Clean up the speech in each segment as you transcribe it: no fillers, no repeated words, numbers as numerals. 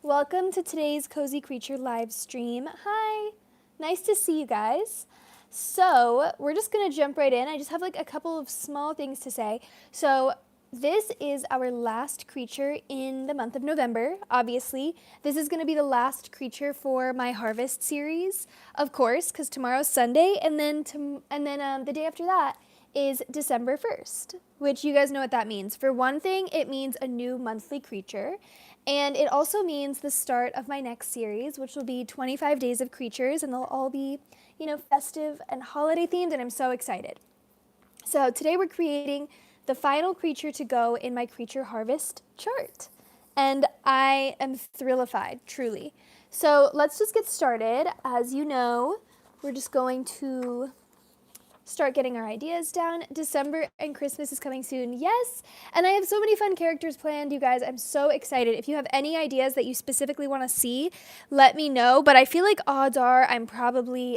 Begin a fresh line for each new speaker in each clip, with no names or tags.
Welcome to today's Cozy Creature live stream. Hi, nice to see you guys. So we're just gonna jump right in. I just have like a couple of small things to say. So this is our last creature in the month of November, obviously. This is gonna be the last creature for my Harvest series, of course, because tomorrow's Sunday, and then the day after that is December 1st, which you guys know what that means. For one thing, it means a new monthly creature, and it also means the start of my next series, which will be 25 days of creatures, and they'll all be, festive and holiday themed, and I'm so excited. So today we're creating the final creature to go in my creature harvest chart, and I am thrillified, truly. So let's just get started. As you know, we're just going to start getting our ideas down. December and Christmas is coming soon. Yes, and I have so many fun characters planned, you guys. I'm so excited. If you have any ideas that you specifically want to see, let me know. But I feel like odds are I probably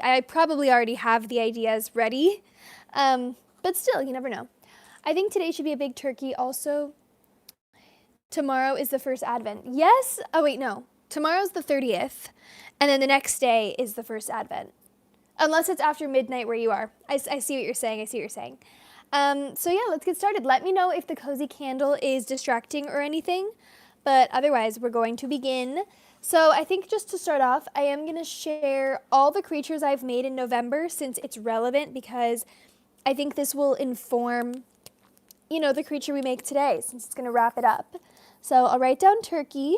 already have the ideas ready. But still, you never know. I think today should be a big turkey. Also, tomorrow is the first Advent. Yes? Oh, wait, no. Tomorrow's the 30th, and then the next day is the first Advent. Unless it's after midnight where you are. I see what you're saying. So yeah, let's get started. Let me know if the cozy candle is distracting or anything. But otherwise, we're going to begin. So I think just to start off, I am going to share all the creatures I've made in November since it's relevant, because I think this will inform, the creature we make today, since it's going to wrap it up. So I'll write down turkey,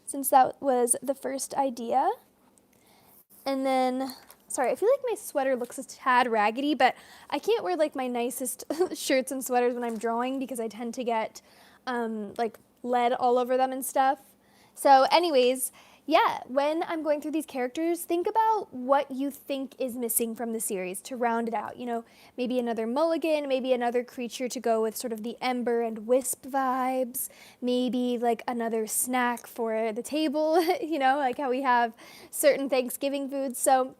since that was the first idea. And then... Sorry, I feel like my sweater looks a tad raggedy, but I can't wear like my nicest shirts and sweaters when I'm drawing because I tend to get like lead all over them and stuff. So anyways, yeah, when I'm going through these characters, think about what you think is missing from the series to round it out. Maybe another mulligan, maybe another creature to go with sort of the ember and wisp vibes, maybe like another snack for the table, like how we have certain Thanksgiving foods. So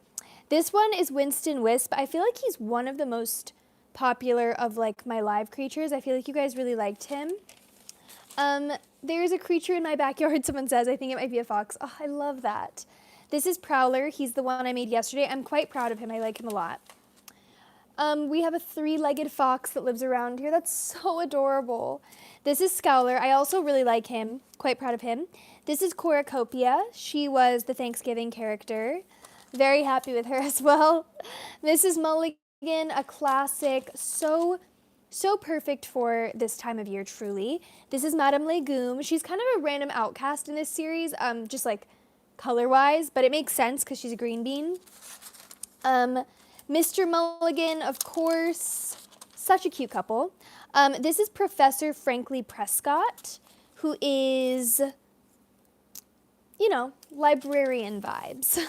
this one is Winston Wisp. I feel like he's one of the most popular of like my live creatures. I feel like you guys really liked him. There's a creature in my backyard, someone says. I think it might be a fox. Oh, I love that. This is Prowler. He's the one I made yesterday. I'm quite proud of him. I like him a lot. We have a three-legged fox that lives around here. That's so adorable. This is Scowler. I also really like him. Quite proud of him. This is Cornucopia. She was the Thanksgiving character. Very happy with her as well. Mrs. Mulligan, a classic, so perfect for this time of year, truly. This is Madame Legume. She's kind of a random outcast in this series, just like color-wise, but it makes sense because she's a green bean. Mr. Mulligan, of course, such a cute couple. This is Professor Frankly Prescott, who is, librarian vibes.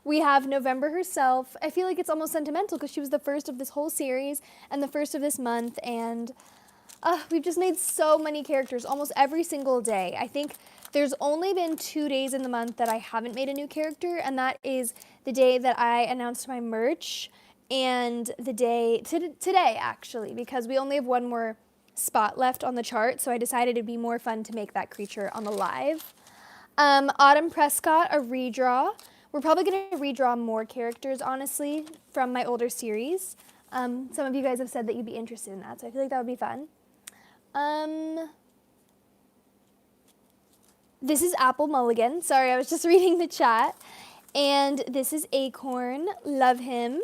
We have November herself. I feel like it's almost sentimental because she was the first of this whole series and the first of this month, and we've just made so many characters almost every single day. I think there's only been 2 days in the month that I haven't made a new character, and that is the day that I announced my merch and the day today, actually, because we only have one more spot left on the chart, so I decided it'd be more fun to make that creature on the live. Autumn Prescott, a redraw. We're probably going to redraw more characters, honestly, from my older series. Some of you guys have said that you'd be interested in that, so I feel like that would be fun. This is Apple Mulligan. Sorry, I was just reading the chat. And this is Acorn. Love him.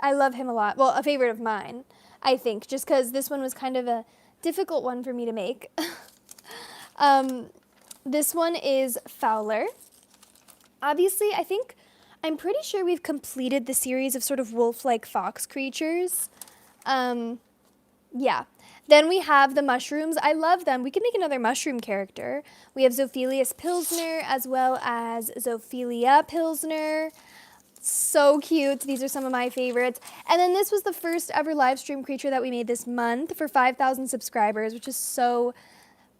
I love him a lot. Well, a favorite of mine, I think, just because this one was kind of a difficult one for me to make. This one is Fowler. Obviously, I'm pretty sure we've completed the series of sort of wolf-like fox creatures. Yeah. Then we have the mushrooms. I love them. We can make another mushroom character. We have Zophilius Pilsner as well as Zophilia Pilsner. So cute. These are some of my favorites. And then this was the first ever live stream creature that we made this month for 5,000 subscribers, which is so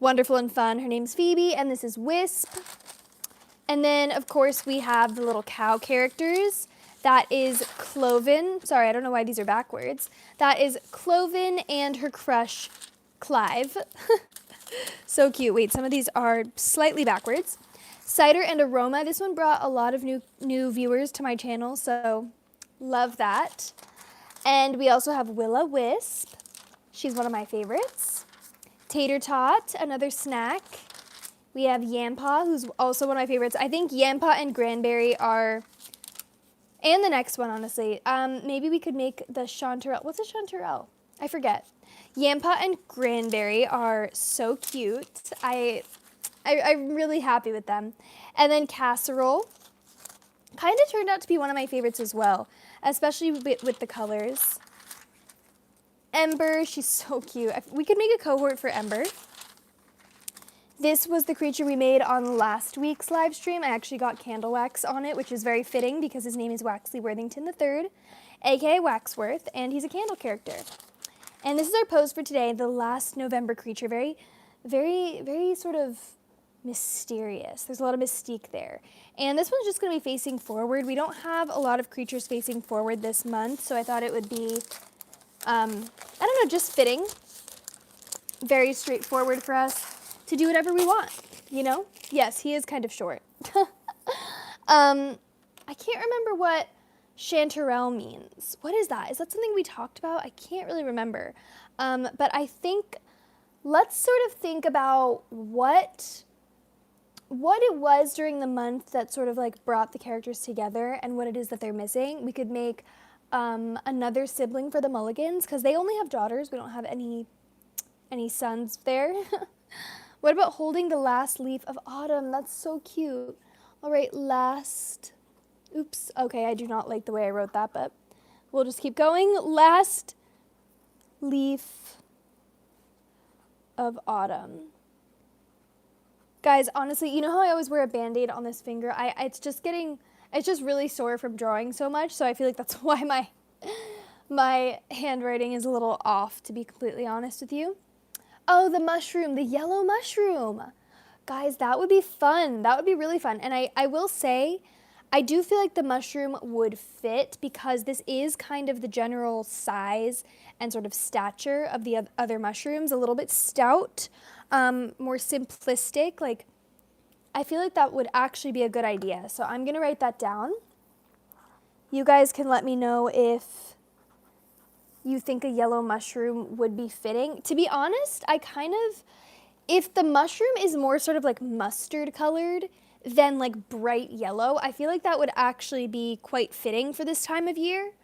wonderful and fun. Her name's Phoebe, and this is Wisp. And then, of course, we have the little cow characters. That is Cloven. Sorry, I don't know why these are backwards. That is Cloven and her crush, Clive. So cute. Wait, some of these are slightly backwards. Cider and Aroma. This one brought a lot of new viewers to my channel, so love that. And we also have Will-O-Wisp. She's one of my favorites. Tater Tot, another snack. We have Yampa, who's also one of my favorites. I think Yampa and Granberry are, and the next one, honestly. Maybe we could make the Chanterelle. What's a Chanterelle? I forget. Yampa and Granberry are so cute. I'm really happy with them. And then Casserole kind of turned out to be one of my favorites as well, especially with the colors. Ember, she's so cute. We could make a cohort for Ember. This was the creature we made on last week's live stream. I actually got candle wax on it, which is very fitting because his name is Waxley Worthington III, aka Waxworth, and he's a candle character. And this is our pose for today, the last November creature. Very, very, very sort of mysterious. There's a lot of mystique there. And this one's just going to be facing forward. We don't have a lot of creatures facing forward this month, so I thought it would be, I don't know, just fitting. Very straightforward for us to do whatever we want, you know? Yes, he is kind of short. I can't remember what Chanterelle means. What is that? Is that something we talked about? I can't really remember. But I think, let's sort of think about what it was during the month that sort of like brought the characters together and what it is that they're missing. We could make another sibling for the Mulligans because they only have daughters. We don't have any sons there. What about holding the last leaf of autumn? That's so cute. All right, last. Oops. Okay, I do not like the way I wrote that, but we'll just keep going. Last leaf of autumn. Guys, honestly, you know how I always wear a Band-Aid on this finger? It's just really sore from drawing so much, so I feel like that's why my handwriting is a little off, to be completely honest with you. Oh, the mushroom, the yellow mushroom. Guys, that would be fun. That would be really fun. And I will say, I do feel like the mushroom would fit because this is kind of the general size and sort of stature of the other mushrooms. A little bit stout, more simplistic. Like, I feel like that would actually be a good idea. So I'm going to write that down. You guys can let me know if you think a yellow mushroom would be fitting. To be honest, if the mushroom is more sort of like mustard colored than like bright yellow, I feel like that would actually be quite fitting for this time of year.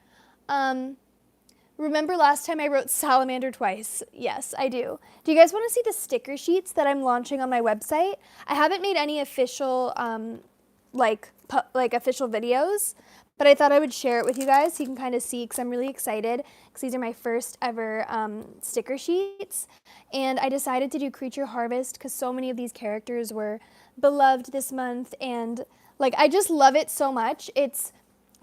Remember last time I wrote salamander twice? Yes, I do. Do you guys want to see the sticker sheets that I'm launching on my website? I haven't made any official official videos, but I thought I would share it with you guys so you can kind of see, because I'm really excited, because these are my first ever sticker sheets. And I decided to do Creature Harvest because so many of these characters were beloved this month, and like I just love it so much. It's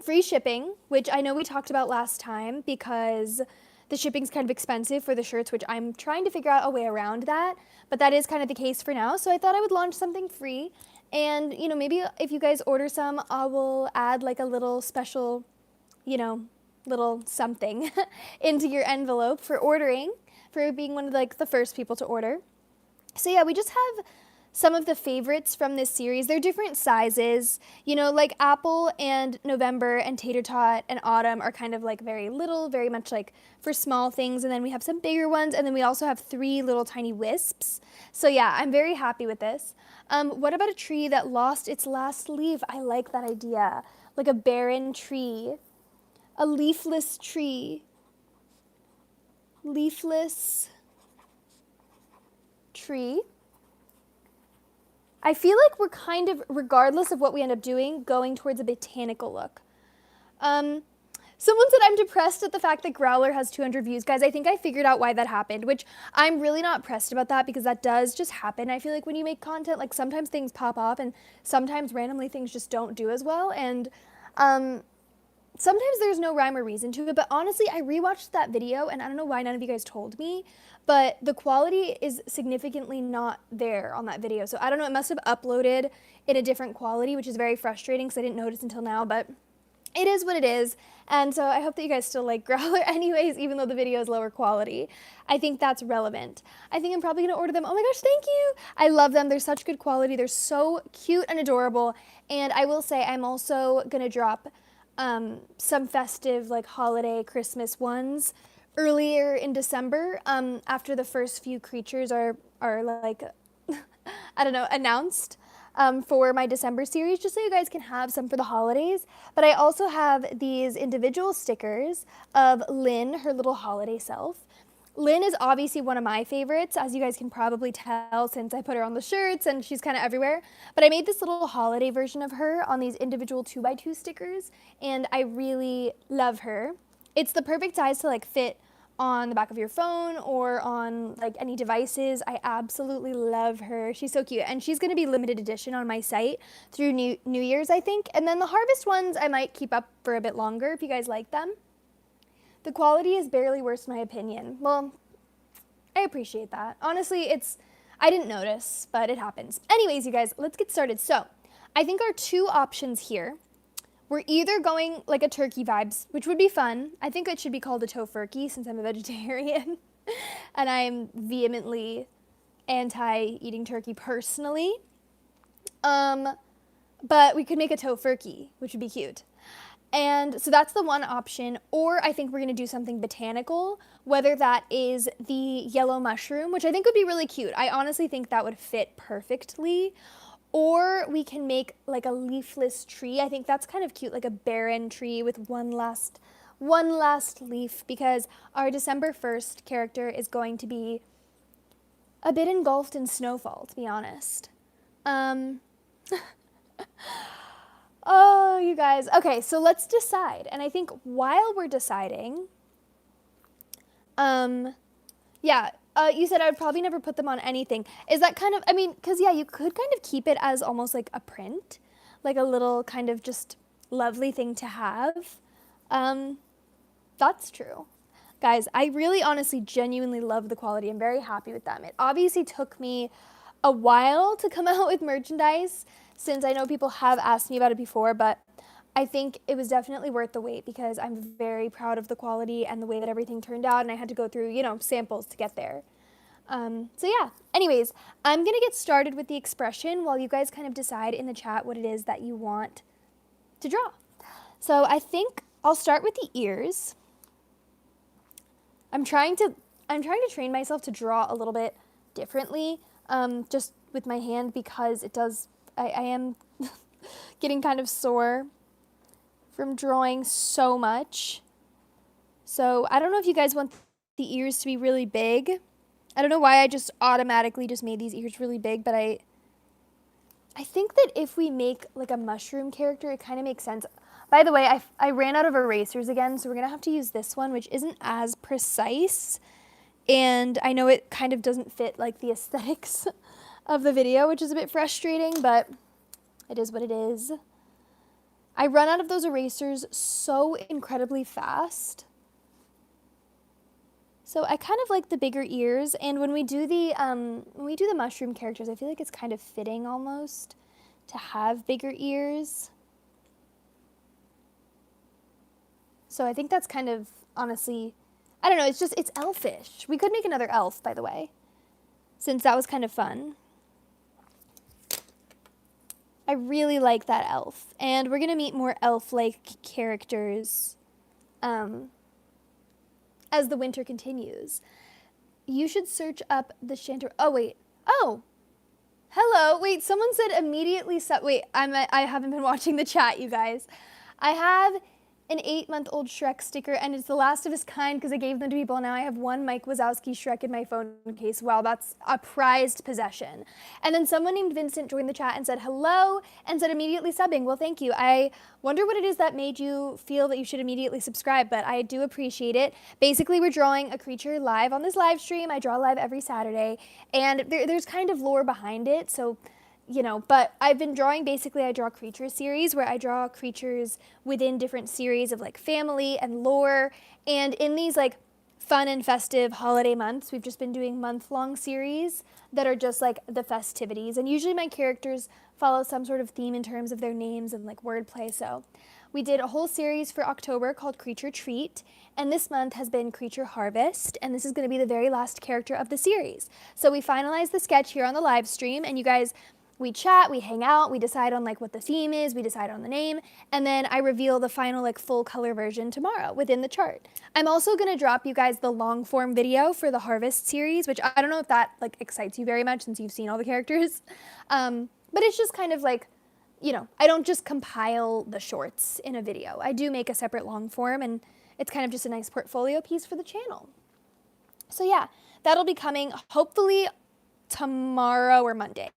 free shipping, which I know we talked about last time because the shipping's kind of expensive for the shirts, which I'm trying to figure out a way around that, but that is kind of the case for now. So I thought I would launch something free. And, you know, maybe if you guys order some, I will add like a little special, you know, little something into your envelope for ordering, for being one of like the first people to order. So yeah, we just have some of the favorites from this series. They're different sizes, you know, like Apple and November and Tater Tot and Autumn are kind of like very little, very much like for small things. And then we have some bigger ones. And then we also have 3 little tiny wisps. So yeah, I'm very happy with this. What about a tree that lost its last leaf? I like that idea. Like a barren tree, a leafless tree, leafless tree. I feel like we're kind of, regardless of what we end up doing, going towards a botanical look. Someone said I'm depressed at the fact that Growler has 200 views. Guys, I think I figured out why that happened, which I'm really not pressed about that because that does just happen. I feel like when you make content, like sometimes things pop up and sometimes randomly things just don't do as well. And sometimes there's no rhyme or reason to it. But honestly, I rewatched that video and I don't know why none of you guys told me, but the quality is significantly not there on that video. So I don't know, it must have uploaded in a different quality, which is very frustrating because I didn't notice until now. But it is what it is. And so I hope that you guys still like Growler anyways, even though the video is lower quality. I think that's relevant. I think I'm probably going to order them. Oh my gosh, thank you. I love them. They're such good quality. They're so cute and adorable. And I will say I'm also going to drop some festive, like holiday Christmas ones earlier in December, after the first few creatures are like, I don't know, announced. For my December series, just so you guys can have some for the holidays. But I also have these individual stickers of Lynn, her little holiday self. Lynn is obviously one of my favorites, as you guys can probably tell since I put her on the shirts and she's kind of everywhere. But I made this little holiday version of her on these individual 2x2 stickers, and I really love her. It's the perfect size to like fit on the back of your phone or on like any devices. I absolutely love her. She's so cute, and she's going to be limited edition on my site through New Year's, I think. And then the harvest ones I might keep up for a bit longer if you guys like them. The quality is barely worse in my opinion. Well, I appreciate that. Honestly, I didn't notice, but it happens. Anyways, you guys, let's get started. So I think our two options here, we're either going like a turkey vibes, which would be fun. I think it should be called a tofurkey since I'm a vegetarian and I'm vehemently anti-eating turkey personally. But we could make a tofurkey, which would be cute. And so that's the one option. Or I think we're going to do something botanical, whether that is the yellow mushroom, which I think would be really cute. I honestly think that would fit perfectly. Or we can make like a leafless tree. I think that's kind of cute, like a barren tree with one last leaf, because our December 1st character is going to be a bit engulfed in snowfall, to be honest. Oh, you guys. Okay, so let's decide. And I think while we're deciding, you said I would probably never put them on anything. Is that kind of, I mean, because yeah, you could kind of keep it as almost like a print, like a little kind of just lovely thing to have. That's true. Guys, I really honestly genuinely love the quality. I'm very happy with them. It obviously took me a while to come out with merchandise, since I know people have asked me about it before, but I think it was definitely worth the wait because I'm very proud of the quality and the way that everything turned out, and I had to go through, samples to get there. So yeah, anyways, I'm going to get started with the expression while you guys kind of decide in the chat what it is that you want to draw. So I think I'll start with the ears. I'm trying to train myself to draw a little bit differently, just with my hand, because I am getting kind of sore from drawing so much. So I don't know if you guys want the ears to be really big. I don't know why I just automatically just made these ears really big, but I think that if we make like a mushroom character, it kind of makes sense. By the way, I ran out of erasers again, so we're going to have to use this one, which isn't as precise. And I know it kind of doesn't fit like the aesthetics of the video, which is a bit frustrating, but it is what it is. I run out of those erasers so incredibly fast. So I kind of like the bigger ears, and when we do the mushroom characters, I feel like it's kind of fitting almost to have bigger ears. So I think that's kind of, honestly, I don't know, it's elfish. We could make another elf, by the way, since that was kind of fun. I really like that elf, and we're going to meet more elf-like characters as the winter continues. You should search up the Shantor. Oh, wait. Oh. Hello. Wait, someone said immediately. Wait, I haven't been watching the chat, you guys. I have an 8-month-old Shrek sticker, and it's the last of his kind because I gave them to people. Now I have one Mike Wazowski Shrek in my phone case. Wow, that's a prized possession. And then someone named Vincent joined the chat and said hello and said immediately subbing. Well, thank you. I wonder what it is that made you feel that you should immediately subscribe, but I do appreciate it. Basically, we're drawing a creature live on this live stream. I draw live every Saturday, and there's kind of lore behind it, so but I've been drawing, basically I draw creature series where I draw creatures within different series of like family and lore. And in these like fun and festive holiday months, we've just been doing month-long series that are just like the festivities. And usually my characters follow some sort of theme in terms of their names and like wordplay. So We did a whole series for October called Creature Treat, and this month has been Creature Harvest, and this is going to be the very last character of the series. So we finalized the sketch here on the live stream, and you guys, we chat, we hang out, we decide on like what the theme is, we decide on the name, and then I reveal the final like full color version tomorrow within the chart. I'm also going to drop you guys the long form video for the Harvest series, which I don't know if that like excites you very much since you've seen all the characters. But it's just kind of like, you know, I don't just compile the shorts in a video. I do make a separate long form, and it's kind of just a nice portfolio piece for the channel. So yeah, that'll be coming hopefully tomorrow or Monday.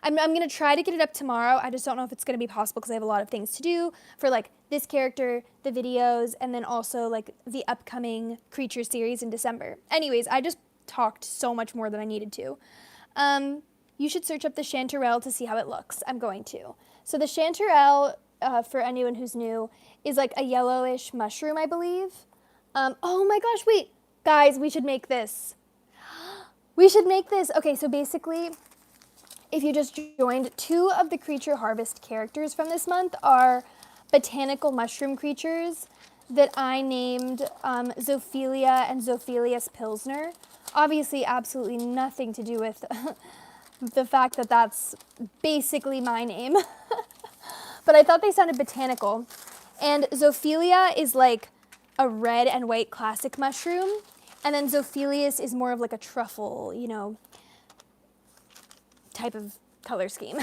I'm going to try to get it up tomorrow. I just don't know if it's going to be possible because I have a lot of things to do for like this character, the videos, and then also like the upcoming Creature series in December. Anyways, I just talked so much more than I needed to. You should search up the chanterelle to see how it looks. I'm going to. So the chanterelle, for anyone who's new, is like a yellowish mushroom, I believe. Oh my gosh, wait. Guys, we should make this. We should make this. Okay, so basically, if you just joined, 2 of the Creature Harvest characters from this month are botanical mushroom creatures that I named Zophelia and Zophelius Pilsner. Obviously, absolutely nothing to do with the fact that that's basically my name. But I thought they sounded botanical. And Zophelia is like a red and white classic mushroom. And then Zophelius is more of like a truffle, you know, type of color scheme.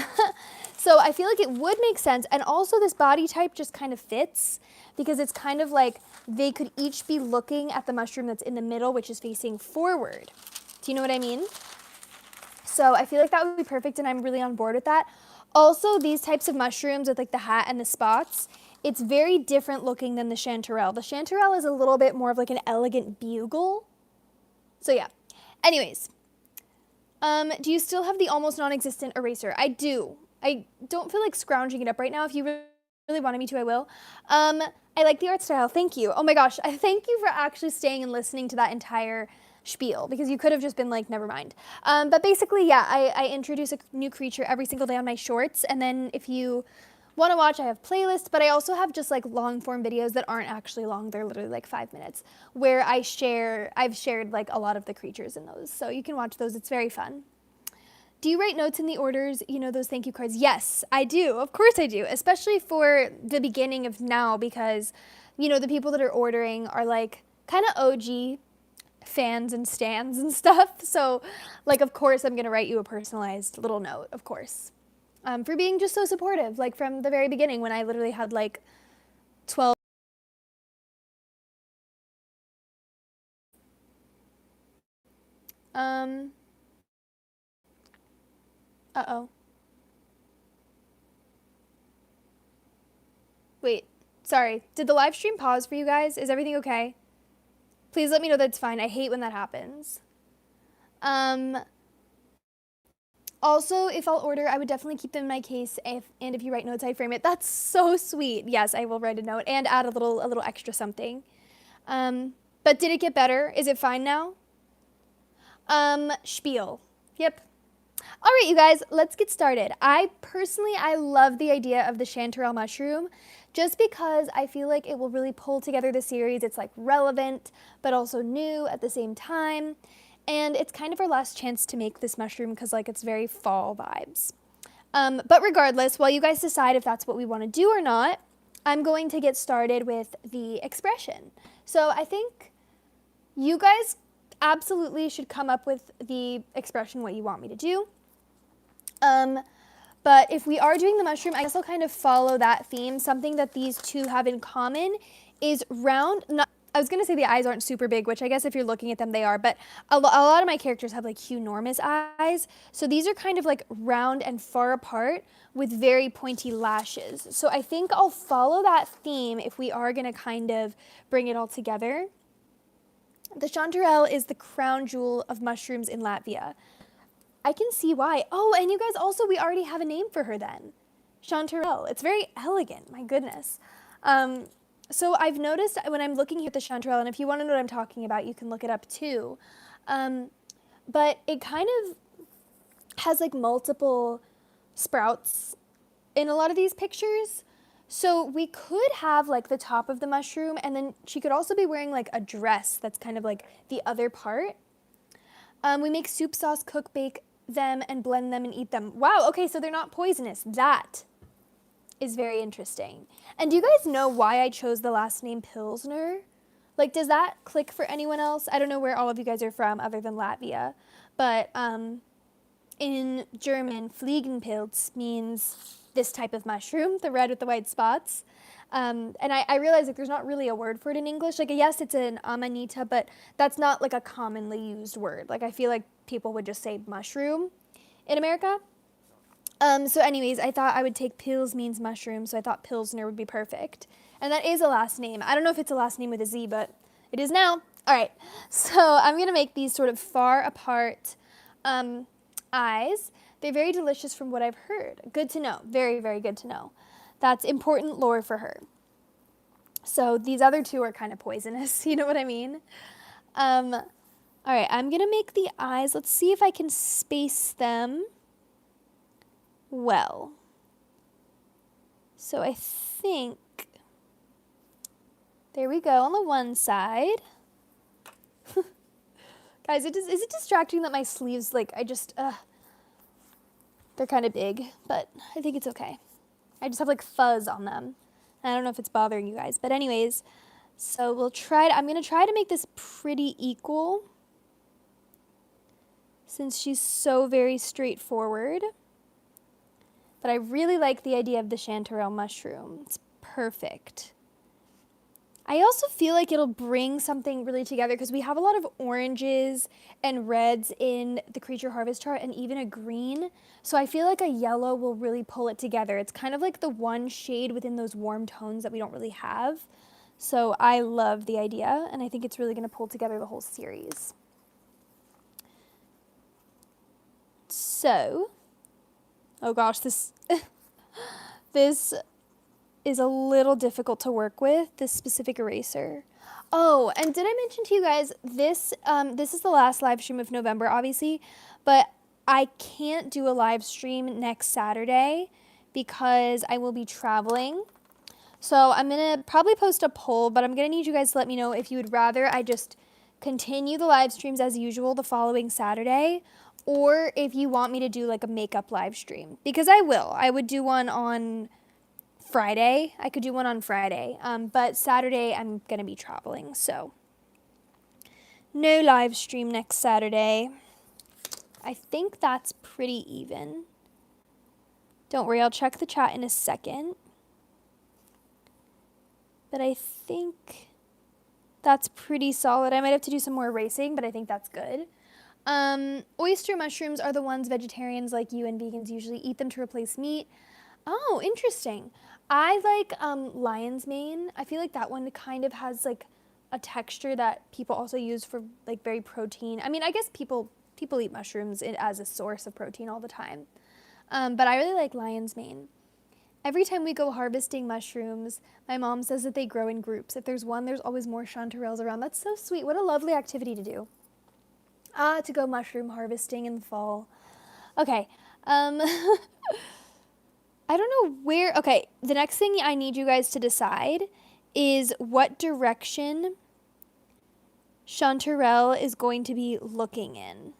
So I feel like it would make sense. And also this body type just kind of fits because it's kind of like they could each be looking at the mushroom that's in the middle, which is facing forward. Do you know what I mean? So I feel like that would be perfect, and I'm really on board with that. Also, these types of mushrooms with like the hat and the spots, it's very different looking than the chanterelle. The chanterelle is a little bit more of like an elegant bugle. So yeah. Anyways, do you still have the almost non-existent eraser? I do. I don't feel like scrounging it up right now. If you really wanted me to, I will. I like the art style. Thank you. Oh my gosh. Thank you for actually staying and listening to that entire spiel, because you could have just been like, never mind. But basically, yeah, I introduce a new creature every single day on my shorts. And then if you want to watch, I have playlists, but I also have just like long form videos that aren't actually long. They're literally like 5 minutes where I've shared like a lot of the creatures in those. So you can watch those. It's very fun. Do you write notes in the orders? You know, those thank you cards? Yes, I do. Of course I do. Especially for the beginning of now, because, you know, the people that are ordering are like kind of OG fans and stans and stuff. So like, of course, I'm going to write you a personalized little note, of course. For being just so supportive, like from the very beginning when I literally had like 12. Uh-oh. Wait, sorry. Did the live stream pause for you guys? Is everything okay? Please let me know that's fine. I hate when that happens. Also, if I'll order, I would definitely keep them in my case, and if you write notes, I'd frame it. That's so sweet. Yes, I will write a note and add a little extra something. But did it get better? Is it fine now? Spiel. Yep. All right, you guys, let's get started. I love the idea of the chanterelle mushroom just because I feel like it will really pull together the series. It's like relevant, but also new at the same time. And it's kind of our last chance to make this mushroom because like it's very fall vibes. But regardless, while you guys decide if that's what we want to do or not, I'm going to get started with the expression. So I think you guys absolutely should come up with the expression what you want me to do. But if we are doing the mushroom, I guess I'll kind of follow that theme. Something that these two have in common is round. I was going to say the eyes aren't super big, which I guess if you're looking at them, they are. But a lot of my characters have like hunormous eyes. So these are kind of like round and far apart with very pointy lashes. So I think I'll follow that theme if we are going to kind of bring it all together. The chanterelle is the crown jewel of mushrooms in Latvia. I can see why. Oh, and you guys also, we already have a name for her then. Chanterelle. It's very elegant, my goodness. So I've noticed when I'm looking here at the chanterelle, and if you want to know what I'm talking about, you can look it up too. But it kind of has like multiple sprouts in a lot of these pictures. So we could have like the top of the mushroom, and then she could also be wearing like a dress that's kind of like the other part. We make soup sauce, cook, bake them, and blend them and eat them. Wow, okay, so they're not poisonous. That is very interesting. And do you guys know why I chose the last name Pilsner? Like, does that click for anyone else? I don't know where all of you guys are from other than Latvia, but in German, Fliegenpilz means this type of mushroom, the red with the white spots. And I realize like there's not really a word for it in English. Like, yes, it's an amanita, but that's not like a commonly used word. Like, I feel like people would just say mushroom in America. So anyways, I thought I would take Pils means mushroom, so I thought Pilsner would be perfect. And that is a last name. I don't know if it's a last name with a Z, but it is now. All right, so I'm going to make these sort of far apart eyes. They're very delicious from what I've heard. Good to know. Very, very good to know. That's important lore for her. So these other two are kind of poisonous. You know what I mean? All right, I'm going to make the eyes. Let's see if I can space them well. So I think, there we go on the one side. Guys, is it distracting that my sleeves, like, they're kind of big, but I think it's okay. I just have like fuzz on them. I don't know if it's bothering you guys, but anyways, so I'm going to try to make this pretty equal since she's so very straightforward. But I really like the idea of the chanterelle mushroom. It's perfect. I also feel like it'll bring something really together because we have a lot of oranges and reds in the creature harvest chart and even a green. So I feel like a yellow will really pull it together. It's kind of like the one shade within those warm tones that we don't really have. So I love the idea, and I think it's really going to pull together the whole series. So, oh gosh, this is a little difficult to work with, this specific eraser. Oh, and did I mention to you guys, this is the last live stream of November, obviously, but I can't do a live stream next Saturday because I will be traveling. So I'm going to probably post a poll, but I'm going to need you guys to let me know if you would rather I just continue the live streams as usual the following Saturday, or if you want me to do like a makeup live stream, because I will. I would do one on Friday. I could do one on Friday, but Saturday I'm going to be traveling, so no live stream next Saturday. I think that's pretty even. Don't worry, I'll check the chat in a second. But I think that's pretty solid. I might have to do some more erasing, but I think that's good. Oyster mushrooms are the ones vegetarians like you and vegans usually eat them to replace meat. Oh, interesting. I like lion's mane. I feel like that one kind of has like a texture that people also use for like very protein. I mean, I guess people eat mushrooms as a source of protein all the time. But I really like lion's mane. Every time we go harvesting mushrooms, my mom says that they grow in groups. If there's one, there's always more chanterelles around. That's so sweet. What a lovely activity to do. To go mushroom harvesting in the fall. Okay. I don't know where. Okay, the next thing I need you guys to decide is what direction chanterelle is going to be looking in.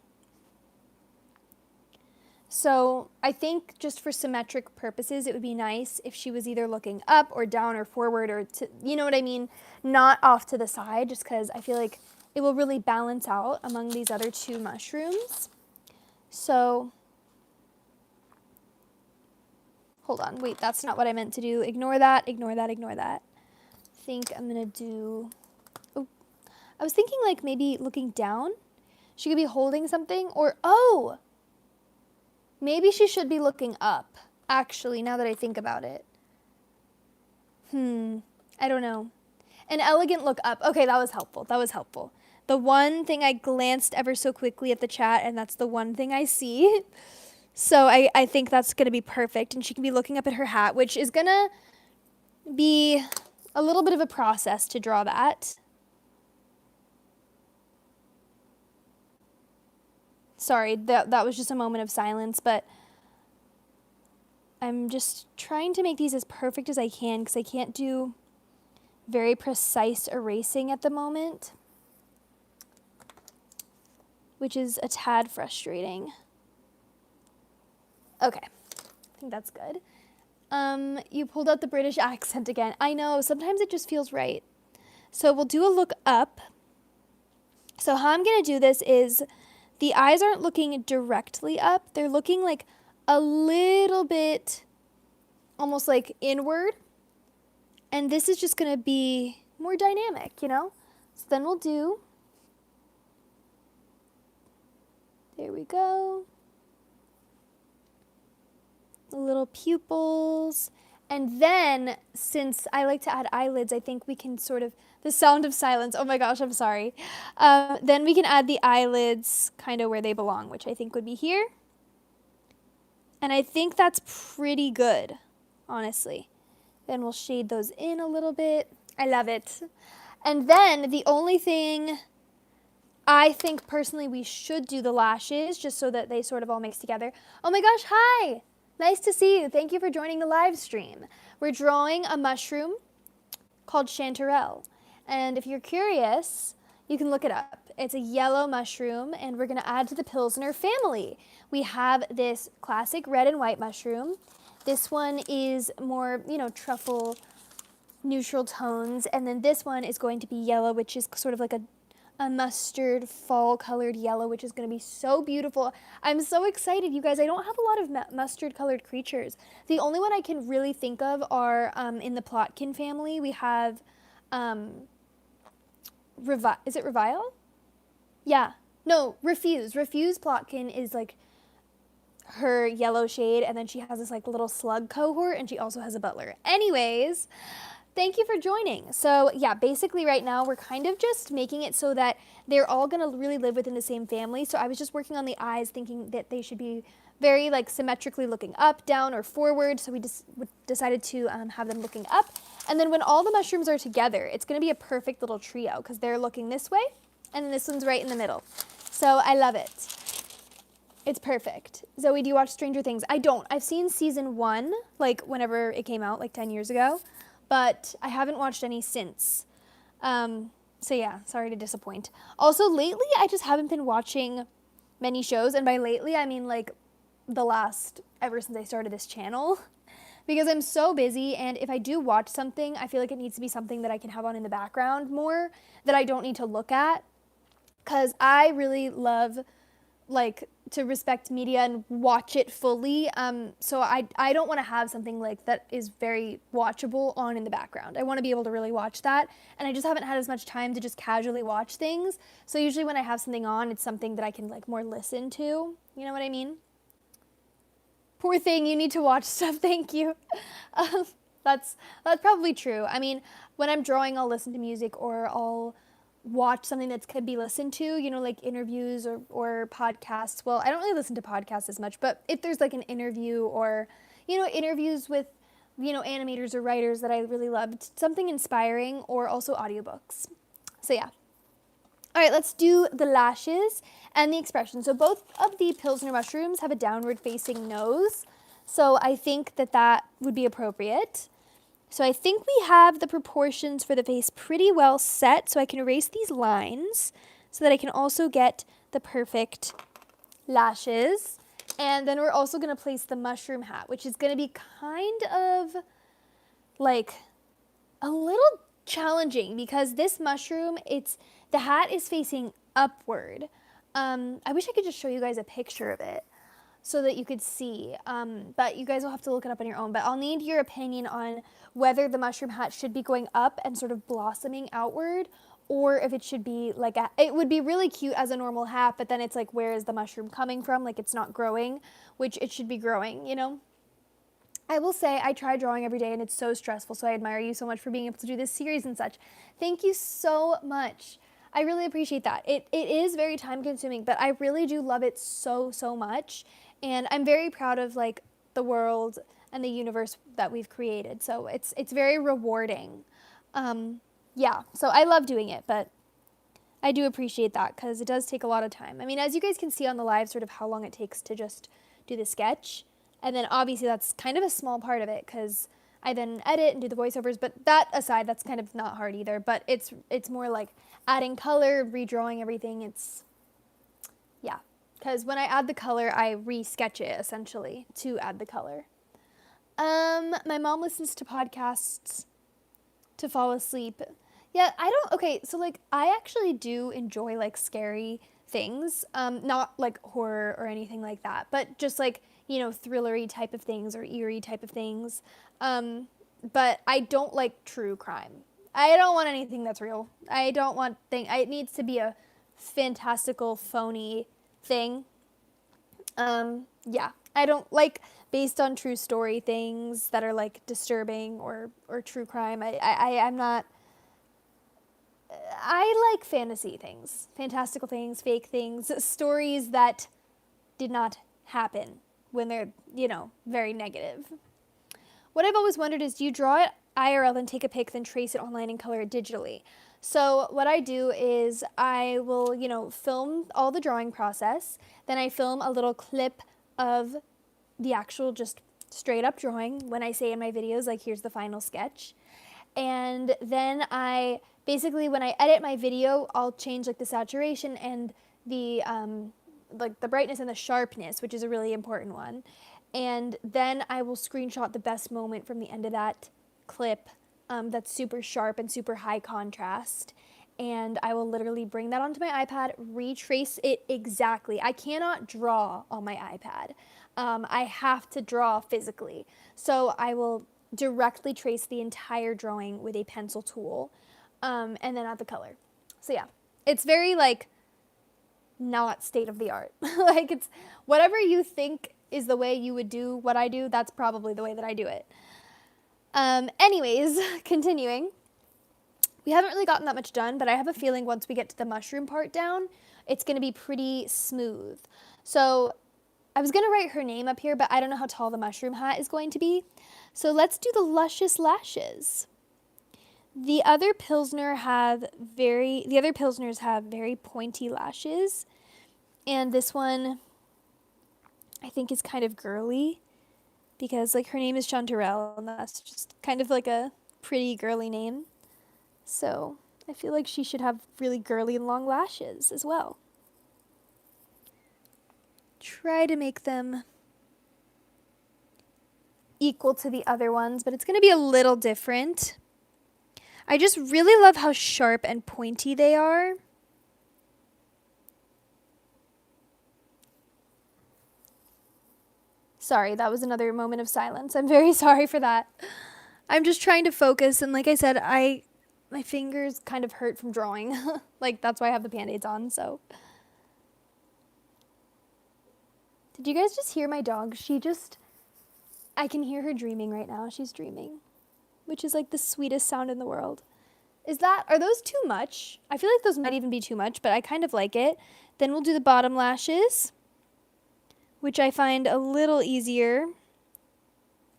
So I think just for symmetric purposes, it would be nice if she was either looking up or down or forward or to, you know what I mean? Not off to the side, just because I feel like it will really balance out among these other two mushrooms. So, hold on, wait, that's not what I meant to do. Ignore that, ignore that, ignore that. I think I'm gonna do, oh, I was thinking like maybe looking down. She could be holding something or, oh, maybe she should be looking up, actually, now that I think about it. I don't know. An elegant look up. Okay, that was helpful. That was helpful. The one thing I glanced ever so quickly at the chat, and that's the one thing I see. So I think that's going to be perfect. And she can be looking up at her hat, which is going to be a little bit of a process to draw that. Sorry, that was just a moment of silence, but I'm just trying to make these as perfect as I can because I can't do very precise erasing at the moment, which is a tad frustrating. Okay, I think that's good. You pulled out the British accent again. I know, sometimes it just feels right. So we'll do a look up. So how I'm going to do this is the eyes aren't looking directly up. They're looking like a little bit almost like inward. And this is just going to be more dynamic, you know? So then we'll do, there we go, the little pupils. And then, since I like to add eyelids, I think we can sort of, the sound of silence, oh my gosh, I'm sorry. Then we can add the eyelids kind of where they belong, which I think would be here. And I think that's pretty good, honestly. Then we'll shade those in a little bit. I love it. And then the only thing I think personally we should do the lashes just so that they sort of all mix together. Oh my gosh, hi. Nice to see you. Thank you for joining the live stream. We're drawing a mushroom called chanterelle. And if you're curious, you can look it up. It's a yellow mushroom, and we're going to add to the Pilsner family. We have this classic red and white mushroom. This one is more, you know, truffle neutral tones. And then this one is going to be yellow, which is sort of like a mustard fall colored yellow, which is going to be so beautiful. I'm so excited, you guys. I don't have a lot of mustard colored creatures. The only one I can really think of are in the Plotkin family. We have, is it Revile? Yeah. No, Refuse. Refuse Plotkin is like her yellow shade, and then she has this like little slug cohort, and she also has a butler. Anyways, thank you for joining. So yeah, basically right now we're kind of just making it so that they're all gonna really live within the same family. So I was just working on the eyes, thinking that they should be very like symmetrically looking up, down, or forward. So we just decided to have them looking up. And then when all the mushrooms are together, it's gonna be a perfect little trio because they're looking this way, and then this one's right in the middle. So I love it. It's perfect. Zoe, do you watch Stranger Things? I don't. I've seen season 1, like whenever it came out, like 10 years ago. But I haven't watched any since. So yeah, sorry to disappoint. Also, lately, I just haven't been watching many shows. And by lately, I mean like ever since I started this channel. Because I'm so busy, and if I do watch something, I feel like it needs to be something that I can have on in the background more, that I don't need to look at. Because I really love, like, to respect media and watch it fully. So I don't want to have something like that is very watchable on in the background. I want to be able to really watch that, and I just haven't had as much time to just casually watch things. So usually when I have something on, it's something that I can like more listen to. You know what I mean? Poor thing, you need to watch stuff. Thank you. That's probably true. I mean, when I'm drawing, I'll listen to music, or I'll watch something that could be listened to, you know, like interviews or podcasts. Well, I don't really listen to podcasts as much, but if there's like an interview or, you know, interviews with, you know, animators or writers that I really loved, something inspiring, or also audiobooks. So yeah. All right, let's do the lashes and the expression. So both of the Pilsner mushrooms have a downward facing nose. So I think that would be appropriate. So I think we have the proportions for the face pretty well set, so I can erase these lines so that I can also get the perfect lashes. And then we're also going to place the mushroom hat, which is going to be kind of like a little challenging because this mushroom, the hat is facing upward. I wish I could just show you guys a picture of it so that you could see, but you guys will have to look it up on your own. But I'll need your opinion on whether the mushroom hat should be going up and sort of blossoming outward, or if it should be like, it would be really cute as a normal hat, but then it's like, where is the mushroom coming from? Like, it's not growing, which it should be growing, you know? I will say I try drawing every day and it's so stressful, so I admire you so much for being able to do this series and such. Thank you so much. I really appreciate that. It is very time consuming, but I really do love it so, so much. And I'm very proud of like the world and the universe that we've created. So it's very rewarding. Yeah, so I love doing it, but I do appreciate that because it does take a lot of time. I mean, as you guys can see on the live, sort of how long it takes to just do the sketch. And then obviously that's kind of a small part of it because I then edit and do the voiceovers. But that aside, that's kind of not hard either. But it's more like adding color, redrawing everything. Yeah. Because when I add the color, I re-sketch it essentially to add the color. My mom listens to podcasts to fall asleep. Yeah, okay, so like I actually do enjoy like scary things. Not like horror or anything like that, but just like, thrillery type of things or eerie type of things. But I don't like true crime. I don't want anything that's real. I don't want it needs to be a fantastical, phony thing. Yeah, I don't like based on true story things that are like disturbing or true crime. I'm not. I like fantasy things, fantastical things, fake things, stories that did not happen when they're, very negative. What I've always wondered is, do you draw it IRL and take a pic, then trace it online and color it digitally? So what I do is I will, film all the drawing process. Then I film a little clip of the actual just straight up drawing when I say in my videos, like, here's the final sketch. And then basically when I edit my video, I'll change like the saturation and the like the brightness and the sharpness, which is a really important one. And then I will screenshot the best moment from the end of that clip that's super sharp and super high contrast. And I will literally bring that onto my iPad, retrace it exactly. I cannot draw on my iPad. I have to draw physically. So I will directly trace the entire drawing with a pencil tool and then add the color. So yeah, it's very like not state of the art. Like it's whatever you think is the way you would do what I do, that's probably the way that I do it. Anyways, continuing. We haven't really gotten that much done, but I have a feeling once we get to the mushroom part down, it's going to be pretty smooth. So I was going to write her name up here, but I don't know how tall the mushroom hat is going to be. So let's do the luscious lashes. The other Pilsners have very pointy lashes, and this one I think is kind of girly because like her name is Chanterelle, and that's just kind of like a pretty girly name. So I feel like she should have really girly and long lashes as well. Try to make them equal to the other ones, but it's going to be a little different. I just really love how sharp and pointy they are. Sorry, that was another moment of silence. I'm very sorry for that. I'm just trying to focus, and like I said, my fingers kind of hurt from drawing. Like, that's why I have the Band-Aids on, so. Did you guys just hear my dog? I can hear her dreaming right now. She's dreaming, which is like the sweetest sound in the world. Are those too much? I feel like those might even be too much, but I kind of like it. Then we'll do the bottom lashes, which I find a little easier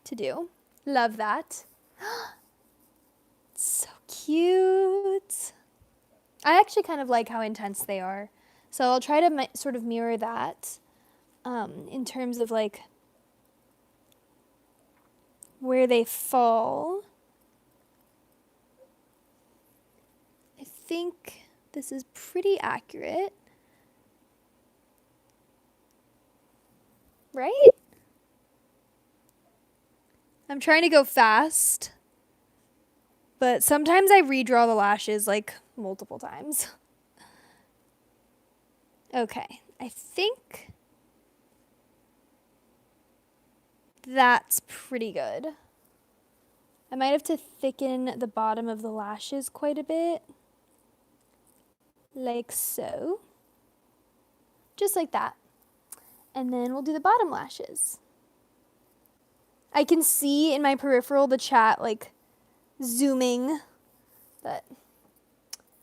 to do. Love that. So cute. I actually kind of like how intense they are. So I'll try to sort of mirror that in terms of like where they fall. I think this is pretty accurate. Right? I'm trying to go fast, but sometimes I redraw the lashes like multiple times. Okay, I think that's pretty good. I might have to thicken the bottom of the lashes quite a bit, like so. Just like that. And then we'll do the bottom lashes. I can see in my peripheral the chat like zooming, but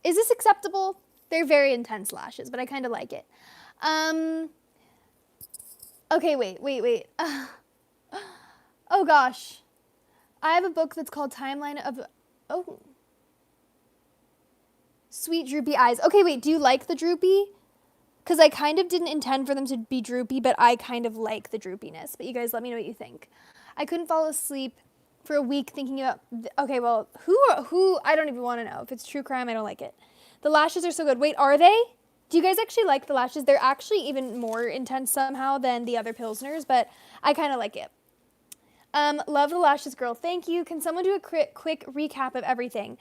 is this acceptable? They're very intense lashes, but I kind of like it. Okay, wait. Oh gosh. I have a book that's called Sweet Droopy Eyes. Okay, wait, do you like the droopy? because I kind of didn't intend for them to be droopy, but I kind of like the droopiness. But you guys let me know what you think. I couldn't fall asleep for a week thinking about, okay, well, who, I don't even want to know. If it's true crime, I don't like it. The lashes are so good. Wait, are they? Do you guys actually like the lashes? They're actually even more intense somehow than the other Pilsners, but I kind of like it. Love the lashes, girl. Thank you. Can someone do a quick recap of everything?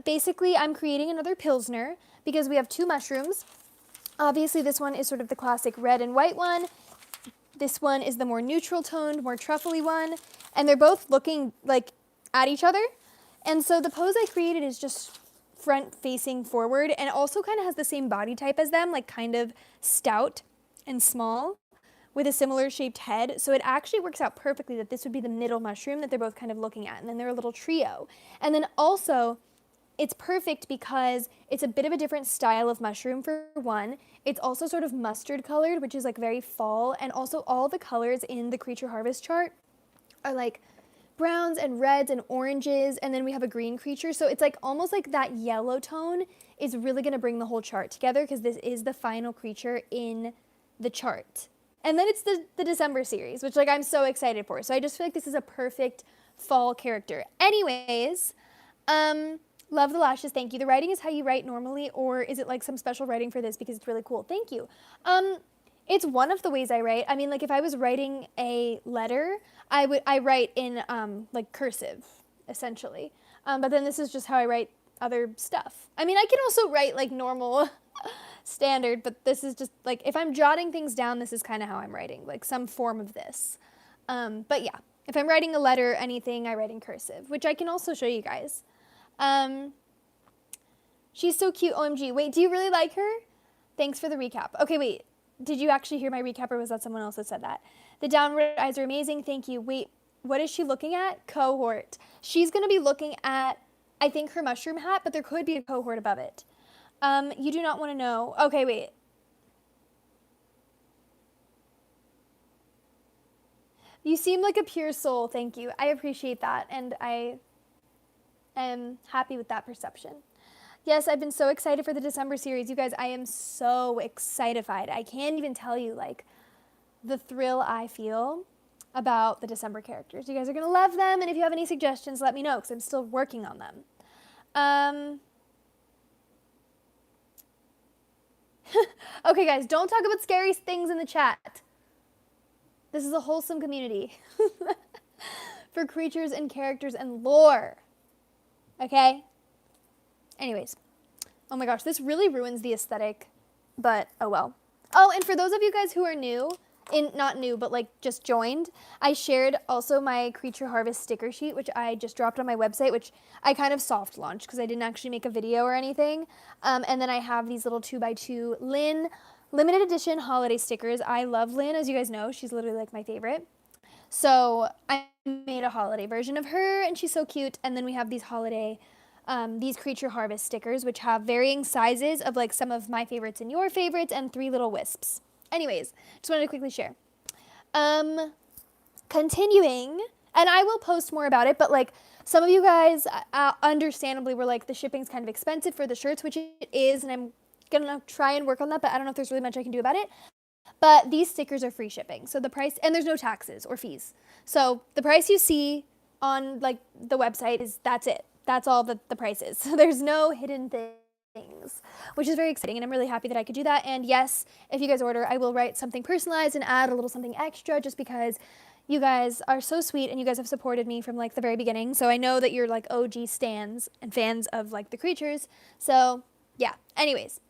Basically, I'm creating another Pilsner because we have 2 mushrooms. Obviously, this one is sort of the classic red and white one. This one is the more neutral toned, more truffly one. And they're both looking like at each other. And so the pose I created is just front facing forward and also kind of has the same body type as them, like kind of stout and small with a similar shaped head. So it actually works out perfectly that this would be the middle mushroom that they're both kind of looking at. And then they're a little trio. And then also, it's perfect because it's a bit of a different style of mushroom for one. It's also sort of mustard colored, which is like very fall. And also all the colors in the Creature Harvest chart are like browns and reds and oranges. And then we have a green creature. So it's like almost like that yellow tone is really going to bring the whole chart together because this is the final creature in the chart. And then it's the December series, which like I'm so excited for. So I just feel like this is a perfect fall character. Anyways, love the lashes. Thank you. The writing is how you write normally, or is it like some special writing for this because it's really cool? Thank you. It's one of the ways I write. I mean, like if I was writing a letter, I write in like cursive, essentially. But then this is just how I write other stuff. I mean, I can also write like normal standard, but this is just like if I'm jotting things down, this is kind of how I'm writing, like some form of this. But yeah, if I'm writing a letter, anything, I write in cursive, which I can also show you guys. She's so cute, OMG. Wait, do you really like her? Thanks for the recap. Okay, wait. Did you actually hear my recap, or was that someone else that said that? The downward eyes are amazing. Thank you. Wait, what is she looking at? Cohort. She's going to be looking at, I think, her mushroom hat, but there could be a cohort above it. You do not want to know. Okay, wait. You seem like a pure soul. Thank you. I appreciate that, and I am happy with that perception. Yes, I've been so excited for the December series. You guys, I am so excited. I can't even tell you, like, the thrill I feel about the December characters. You guys are going to love them, and if you have any suggestions, let me know, because I'm still working on them. Okay, guys, don't talk about scary things in the chat. This is a wholesome community for creatures and characters and lore. Okay? Anyways. Oh my gosh, this really ruins the aesthetic, but oh well. Oh, and for those of you guys who are new, not new, but like just joined, I shared also my Creature Harvest sticker sheet, which I just dropped on my website, which I kind of soft launched because I didn't actually make a video or anything. And then I have these little 2x2 Lynn limited edition holiday stickers. I love Lynn, as you guys know. She's literally like my favorite. So I made a holiday version of her, and she's so cute. And then we have these these Creature Harvest stickers, which have varying sizes of like some of my favorites and your favorites, and 3 little wisps. Anyways, just wanted to quickly share. Continuing, and I will post more about it, but like some of you guys understandably were like, the shipping's kind of expensive for the shirts, which it is, and I'm gonna try and work on that, but I don't know if there's really much I can do about it. But these stickers are free shipping, so the price, and there's no taxes or fees. So the price you see on like the website that's it. That's all the price is. So there's no hidden things, which is very exciting, and I'm really happy that I could do that. And yes, if you guys order, I will write something personalized and add a little something extra, just because you guys are so sweet and you guys have supported me from like the very beginning. So I know that you're like OG stans and fans of like the creatures. So yeah, anyways,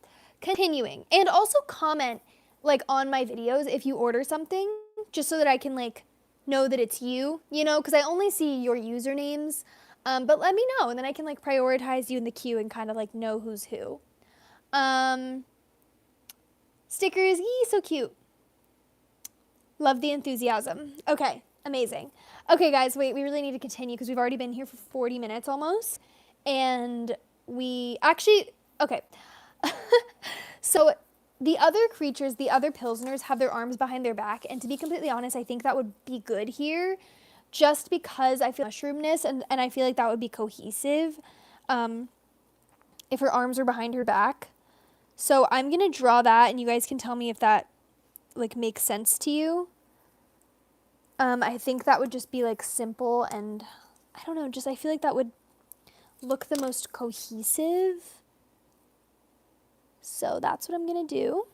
continuing. And also comment like on my videos if you order something, just so that I can like know that it's you, you know, because I only see your usernames. But let me know, and then I can like prioritize you in the queue and kind of like know who's who. Stickers, yee, so cute. Love the enthusiasm. Okay, amazing. Okay, guys, wait, we really need to continue because we've already been here for 40 minutes almost. And we actually, okay. So the other creatures, the other Pilsners have their arms behind their back. And to be completely honest, I think that would be good here, just because I feel mushroomness, and I feel like that would be cohesive if her arms were behind her back. So I'm going to draw that, and you guys can tell me if that like makes sense to you. I think that would just be like simple, and I don't know, just I feel like that would look the most cohesive. So that's what I'm going to do.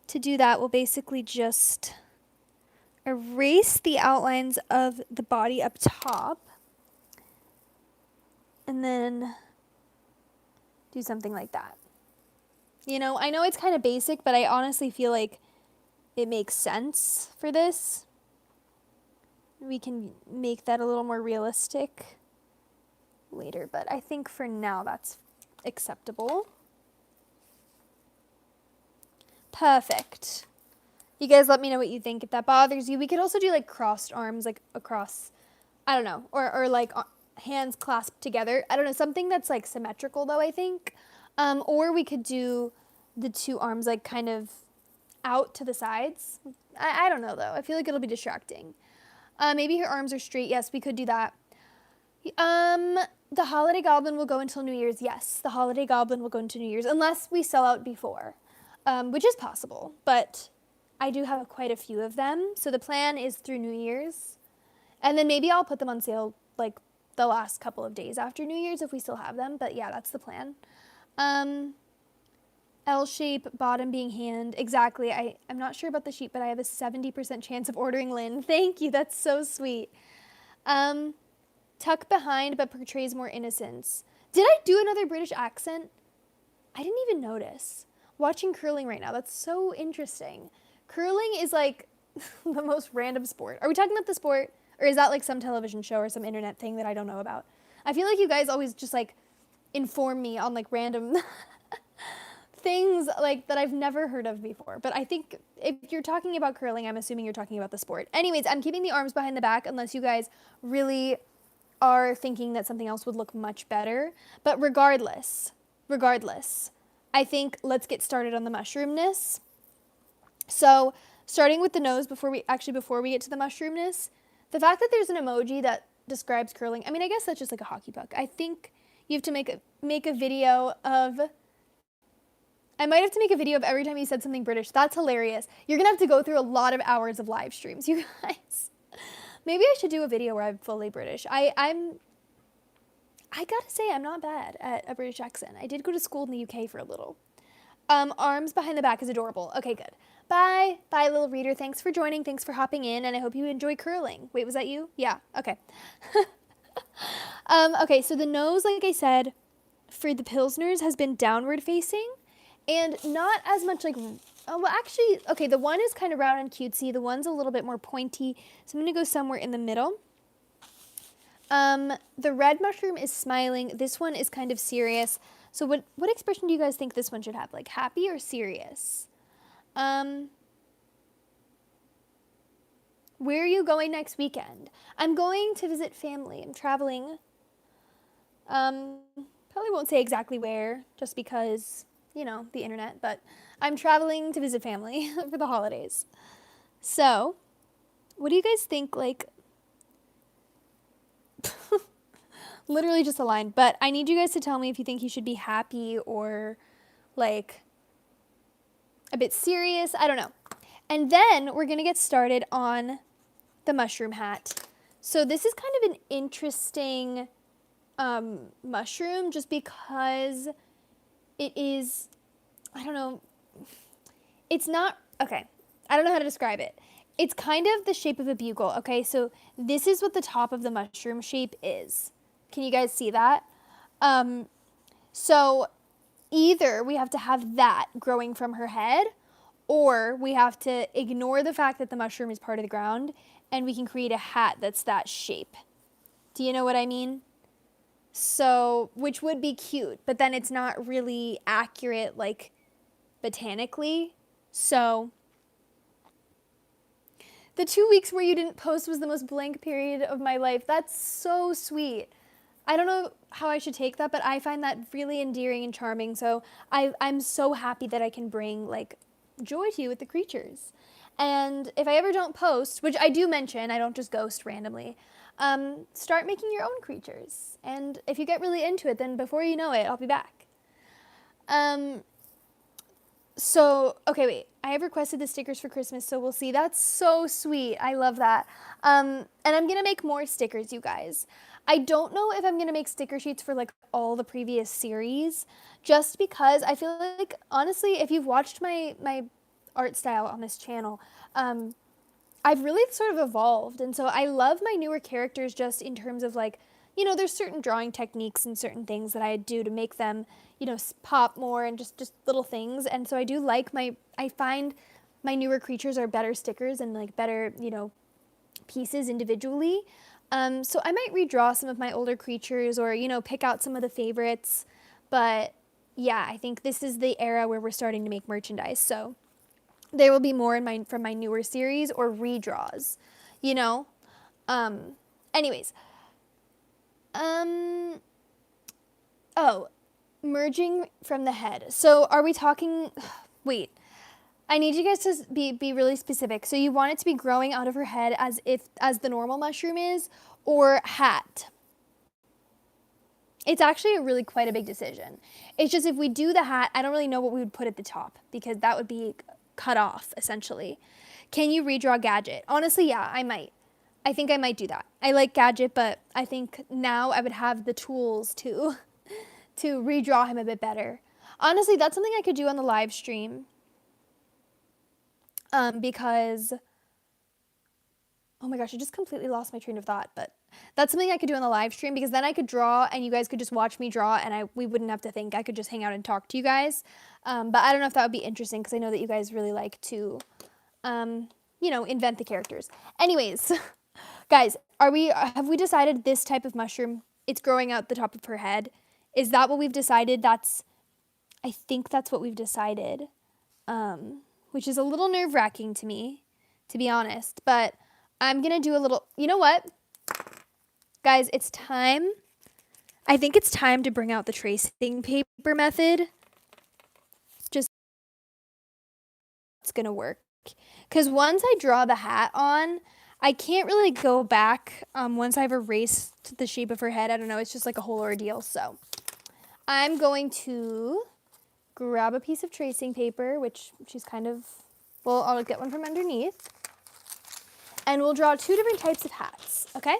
To do that, we'll basically just erase the outlines of the body up top, and then do something like that. You know, I know it's kind of basic, but I honestly feel like it makes sense for this. We can make that a little more realistic later, but I think for now that's acceptable. Perfect. You guys let me know what you think if that bothers you. We could also do like crossed arms, like across, I don't know, or like hands clasped together. I don't know, something that's like symmetrical though, I think. Or we could do the two arms like kind of out to the sides. I don't know though. I feel like it'll be distracting. Maybe her arms are straight. Yes, we could do that. The Holiday Goblin will go until New Year's. Yes, the Holiday Goblin will go into New Year's unless we sell out before, which is possible. But I do have quite a few of them, so the plan is through New Year's, and then maybe I'll put them on sale like the last couple of days after New Year's if we still have them. But yeah, that's the plan. L shape, bottom being hand. Exactly. I'm not sure about the sheep, but I have a 70% chance of ordering Lynn. Thank you. That's so sweet. Tuck behind, but portrays more innocence. Did I do another British accent? I didn't even notice. Watching curling right now. That's so interesting. Curling is like the most random sport. Are we talking about the sport? Or is that like some television show or some internet thing that I don't know about? I feel like you guys always just like inform me on like random things like that I've never heard of before. But I think if you're talking about curling, I'm assuming you're talking about the sport. Anyways, I'm keeping the arms behind the back unless you guys really are thinking that something else would look much better. But regardless, I think let's get started on the mushroomness. So starting with the nose before we get to the mushroomness, the fact that there's an emoji that describes curling, I mean, I guess that's just like a hockey puck. I think you have to make a video of, I might have to make a video of every time you said something British. That's hilarious. You're going to have to go through a lot of hours of live streams, you guys. Maybe I should do a video where I'm fully British. I gotta say, I'm not bad at a British accent. I did go to school in the UK for a little. Arms behind the back is adorable. Okay, good. Bye. Bye, little reader. Thanks for joining. Thanks for hopping in, and I hope you enjoy curling. Wait, was that you? Yeah, okay. Okay, so the nose, like I said, for the Pilsners has been downward facing, and not as much like, oh, well, actually, okay, the one is kind of round and cutesy. The one's a little bit more pointy, so I'm going to go somewhere in the middle. The red mushroom is smiling. This one is kind of serious. So what expression do you guys think this one should have? Like happy or serious? Where are you going next weekend? I'm going to visit family. I'm traveling. Probably won't say exactly where, just because, you know, the internet, but I'm traveling to visit family for the holidays. So, what do you guys think, like, literally just a line, but I need you guys to tell me if you think he should be happy or, like, a bit serious. I don't know. And then we're going to get started on the mushroom hat. So this is kind of an interesting mushroom just because it is, I don't know, it's not, okay, I don't know how to describe it. It's kind of the shape of a bugle, okay? So this is what the top of the mushroom shape is. Can you guys see that? So either we have to have that growing from her head, or we have to ignore the fact that the mushroom is part of the ground, and we can create a hat that's that shape. Do you know what I mean? So, which would be cute, but then it's not really accurate, like, botanically. So, the 2 weeks where you didn't post was the most blank period of my life. That's so sweet. I don't know how I should take that, but I find that really endearing and charming. So I'm so happy that I can bring, like, joy to you with the creatures. And if I ever don't post, which I do mention, I don't just ghost randomly, start making your own creatures. And if you get really into it, then before you know it, I'll be back. Um, So, okay, wait. I have requested the stickers for Christmas, so we'll see. That's so sweet. I love that. And I'm going to make more stickers, you guys. I don't know if I'm going to make sticker sheets for like all the previous series, just because I feel like, honestly, if you've watched my art style on this channel, I've really sort of evolved. And so I love my newer characters just in terms of like, there's certain drawing techniques and certain things that I do to make them, pop more and just little things. And so I do like I find my newer creatures are better stickers and like better, pieces individually. So I might redraw some of my older creatures or, pick out some of the favorites. But yeah, I think this is the era where we're starting to make merchandise. So there will be more from my newer series or redraws, you know? Anyways. Oh, merging from the head. So are we talking, wait, I need you guys to be really specific. So you want it to be growing out of her head as the normal mushroom is, or hat? It's actually really quite a big decision. It's just if we do the hat, I don't really know what we would put at the top because that would be cut off essentially. Can you redraw Gadget? Honestly, yeah, I might. I think I might do that. I like Gadget, but I think now I would have the tools to redraw him a bit better. Honestly, that's something I could do on the live stream. Because, oh my gosh, I just completely lost my train of thought, but that's something I could do on the live stream because then I could draw and you guys could just watch me draw and we wouldn't have to think. I could just hang out and talk to you guys. But I don't know if that would be interesting because I know that you guys really like to, invent the characters. Anyways, guys, have we decided this type of mushroom, it's growing out the top of her head? Is that what we've decided? I think that's what we've decided. Which is a little nerve-wracking to me, to be honest. But I'm going to do a little, you know what? Guys, it's time. I think it's time to bring out the tracing paper method. Just, it's going to work. Because once I draw the hat on, I can't really go back once I've erased the shape of her head. I don't know. It's just like a whole ordeal. So I'm going to grab a piece of tracing paper, which she's kind of, well, I'll get one from underneath. And we'll draw 2 different types of hats, okay?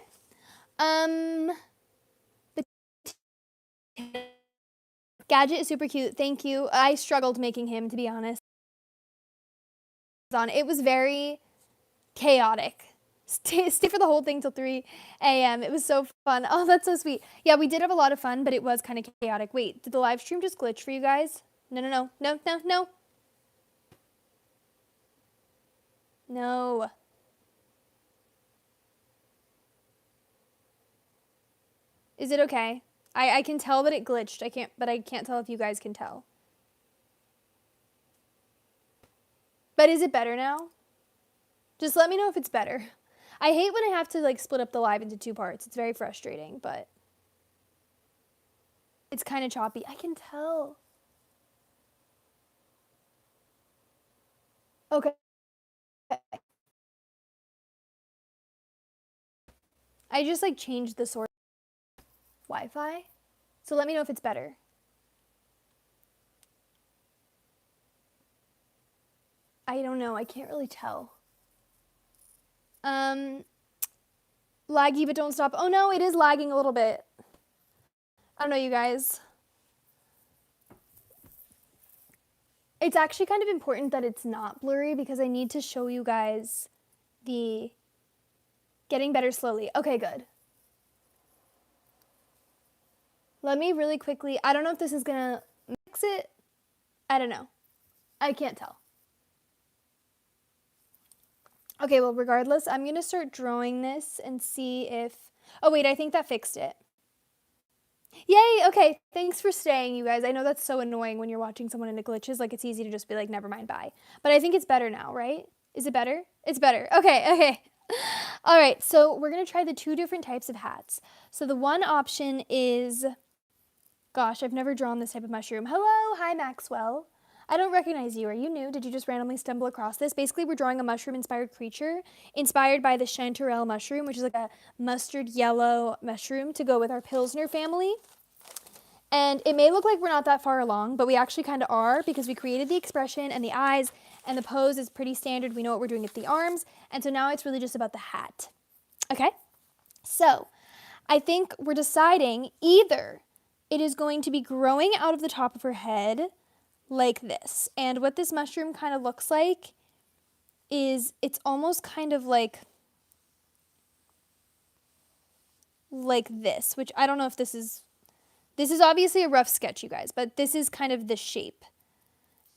Gadget is super cute. Thank you. I struggled making him, to be honest. It was very chaotic. Stay for the whole thing till 3 a.m. It was so fun. Oh, that's so sweet. Yeah, we did have a lot of fun, but it was kind of chaotic. Wait, did the live stream just glitch for you guys? No. No. Is it okay? I can tell that it glitched. I can't tell if you guys can tell. But is it better now? Just let me know if it's better. I hate when I have to like split up the live into 2 parts. It's very frustrating, but it's kind of choppy. I can tell. Okay. I just like changed the source Wi-Fi. So let me know if it's better. I don't know. I can't really tell. Laggy, but don't stop. Oh no, it is lagging a little bit. I don't know, you guys. It's actually kind of important that it's not blurry because I need to show you guys the getting better slowly. Okay, good. Let me really quickly, I don't know if this is gonna mix it. I don't know. I can't tell. Okay, well, regardless, I'm gonna start drawing this and see if, oh wait, I think that fixed it. Yay, okay, thanks for staying, you guys. I know that's so annoying when you're watching someone and it glitches, like it's easy to just be like, never mind, bye. But I think it's better now, right? Is it better? It's better. Okay. All right, so we're gonna try the 2 different types of hats. So the one option is, gosh, I've never drawn this type of mushroom. Hello, hi Maxwell. I don't recognize you. Are you new? Did you just randomly stumble across this? Basically, we're drawing a mushroom-inspired creature inspired by the chanterelle mushroom, which is like a mustard yellow mushroom to go with our Pilsner family. And it may look like we're not that far along, but we actually kind of are because we created the expression and the eyes, and the pose is pretty standard. We know what we're doing with the arms. And so now it's really just about the hat. Okay? So I think we're deciding either it is going to be growing out of the top of her head like this. And what this mushroom kind of looks like is it's almost kind of like this, which I don't know if this is obviously a rough sketch, you guys, but this is kind of the shape.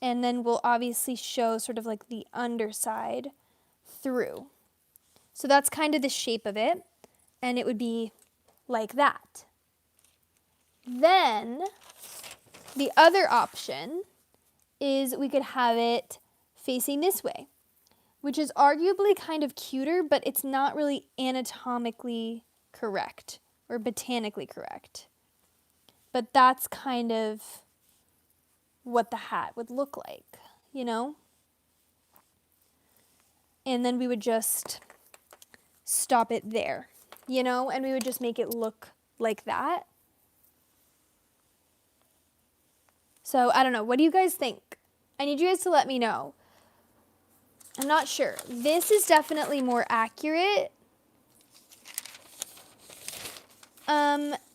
And then we'll obviously show sort of like the underside through. So that's kind of the shape of it, and it would be like that. Then the other option is we could have it facing this way, which is arguably kind of cuter, but it's not really anatomically correct or botanically correct. But that's kind of what the hat would look like, you know? And then we would just stop it there, you know? And we would just make it look like that. So I don't know. What do you guys think? I need you guys to let me know. I'm not sure. This is definitely more accurate.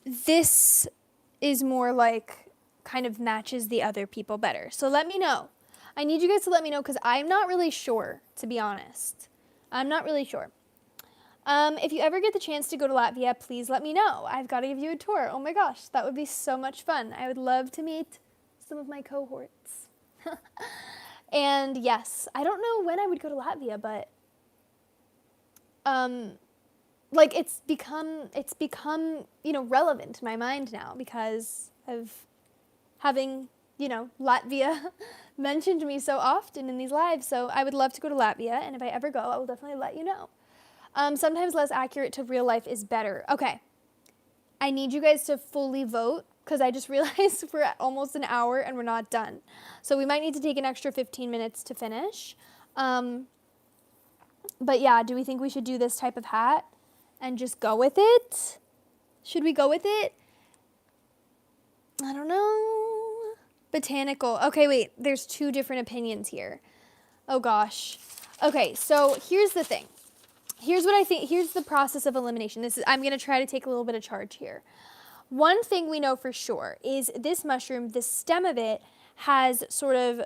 This is more like kind of matches the other people better. So let me know. I need you guys to let me know because I'm not really sure, to be honest. I'm not really sure. If you ever get the chance to go to Latvia, please let me know. I've got to give you a tour. Oh my gosh, that would be so much fun. I would love to meet some of my cohorts. And yes, I don't know when I would go to Latvia, but like it's become, you know, relevant to my mind now because of having, you know, Latvia mentioned to me so often in these lives. So I would love to go to Latvia, and if I ever go, I will definitely let you know. Sometimes less accurate to real life is better. Okay, I need you guys to fully vote because I just realized we're at almost an hour and we're not done. So we might need to take an extra 15 minutes to finish. But yeah, do we think we should do this type of hat and just go with it? Should we go with it? I don't know. Botanical. Okay, wait. There's two different opinions here. Oh, gosh. Okay, so here's the thing. Here's what I think. Here's the process of elimination. I'm going to try to take a little bit of charge here. One thing we know for sure is this mushroom, the stem of it, has sort of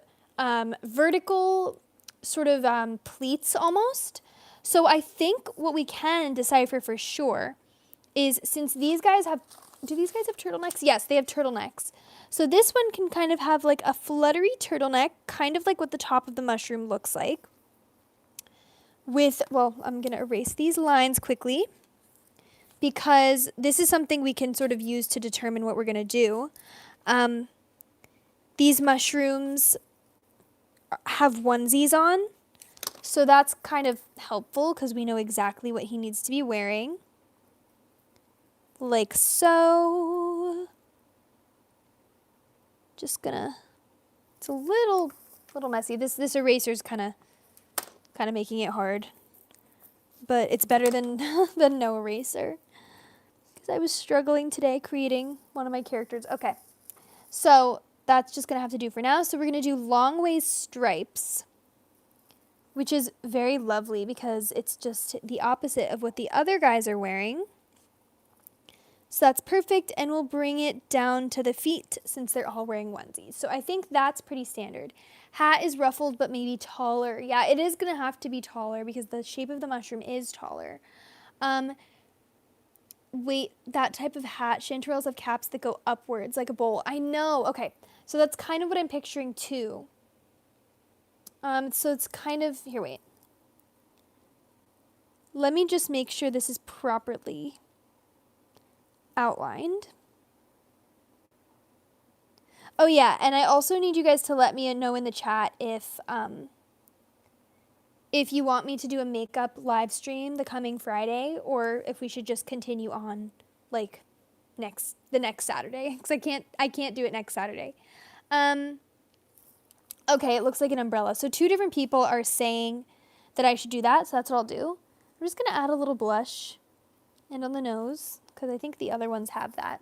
vertical sort of pleats almost. So I think what we can decipher for sure is since these guys have, do these guys have turtlenecks? Yes, they have turtlenecks. So this one can kind of have like a fluttery turtleneck, kind of like what the top of the mushroom looks like. With, well, I'm going to erase these lines quickly because this is something we can sort of use to determine what we're going to do. These mushrooms have onesies on, so that's kind of helpful because we know exactly what he needs to be wearing. Like so. Just gonna, it's a little messy. This eraser's kind of making it hard, but it's better than than no eraser because I was struggling today creating one of my characters. Okay, so that's just gonna have to do for now. So we're gonna do long waist stripes, which is very lovely because it's just the opposite of what the other guys are wearing. So that's perfect, and we'll bring it down to the feet since they're all wearing onesies. So I think that's pretty standard. Hat is ruffled, but maybe taller. Yeah, it is going to have to be taller because the shape of the mushroom is taller. Wait, that type of hat, chanterelles have caps that go upwards like a bowl. I know. Okay, so that's kind of what I'm picturing too. So it's kind of, here, wait. Let me just make sure this is properly outlined. Oh yeah, and I also need you guys to let me know in the chat if you want me to do a makeup live stream the coming Friday, or if we should just continue on like the next Saturday, because I can't do it next Saturday. Okay, it looks like an umbrella. So two different people are saying that I should do that, so that's what I'll do. I'm just gonna add a little blush and on the nose, because I think the other ones have that.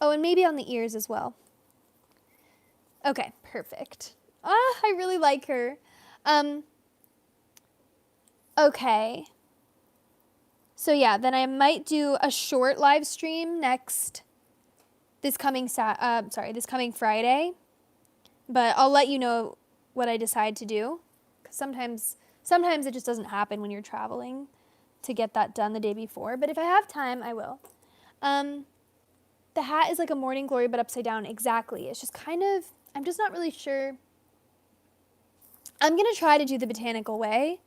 Oh, and maybe on the ears as well. Okay, perfect. I really like her. Okay. So yeah, then I might do a short live stream this coming Friday. But I'll let you know what I decide to do, because sometimes it just doesn't happen when you're traveling to get that done the day before. But if I have time, I will. The hat is like a morning glory, but upside down. Exactly. It's just kind of, I'm just not really sure. I'm going to try to do the botanical way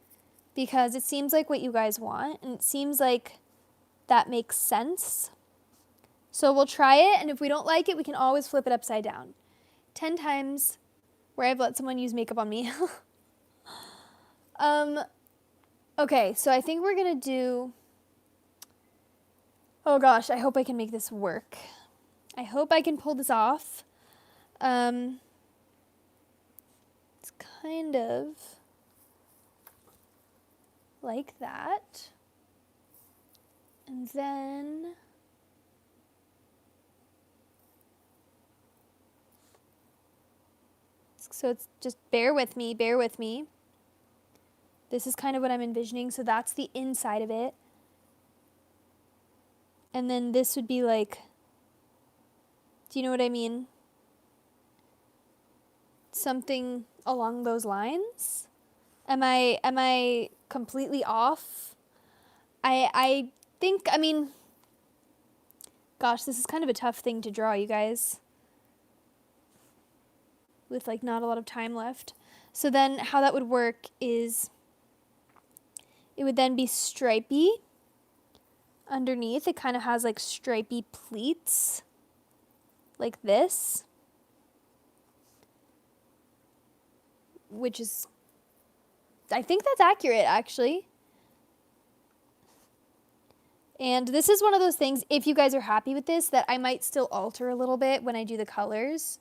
because it seems like what you guys want, and it seems like that makes sense. So we'll try it, and if we don't like it, we can always flip it upside down. 10 times where I've let someone use makeup on me. Okay, so I think we're going to do, oh gosh, I hope I can make this work. I hope I can pull this off. It's kind of like that. And then so it's just bear with me. This is kind of what I'm envisioning. So that's the inside of it. And then this would be like, do you know what I mean? Something along those lines. Am I completely off? I think, I mean, gosh, this is kind of a tough thing to draw, you guys, with like not a lot of time left. So then how that would work is it would then be stripy underneath. It kind of has like stripy pleats like this, which is, I think that's accurate actually. And this is one of those things, if you guys are happy with this, that I might still alter a little bit when I do the colors,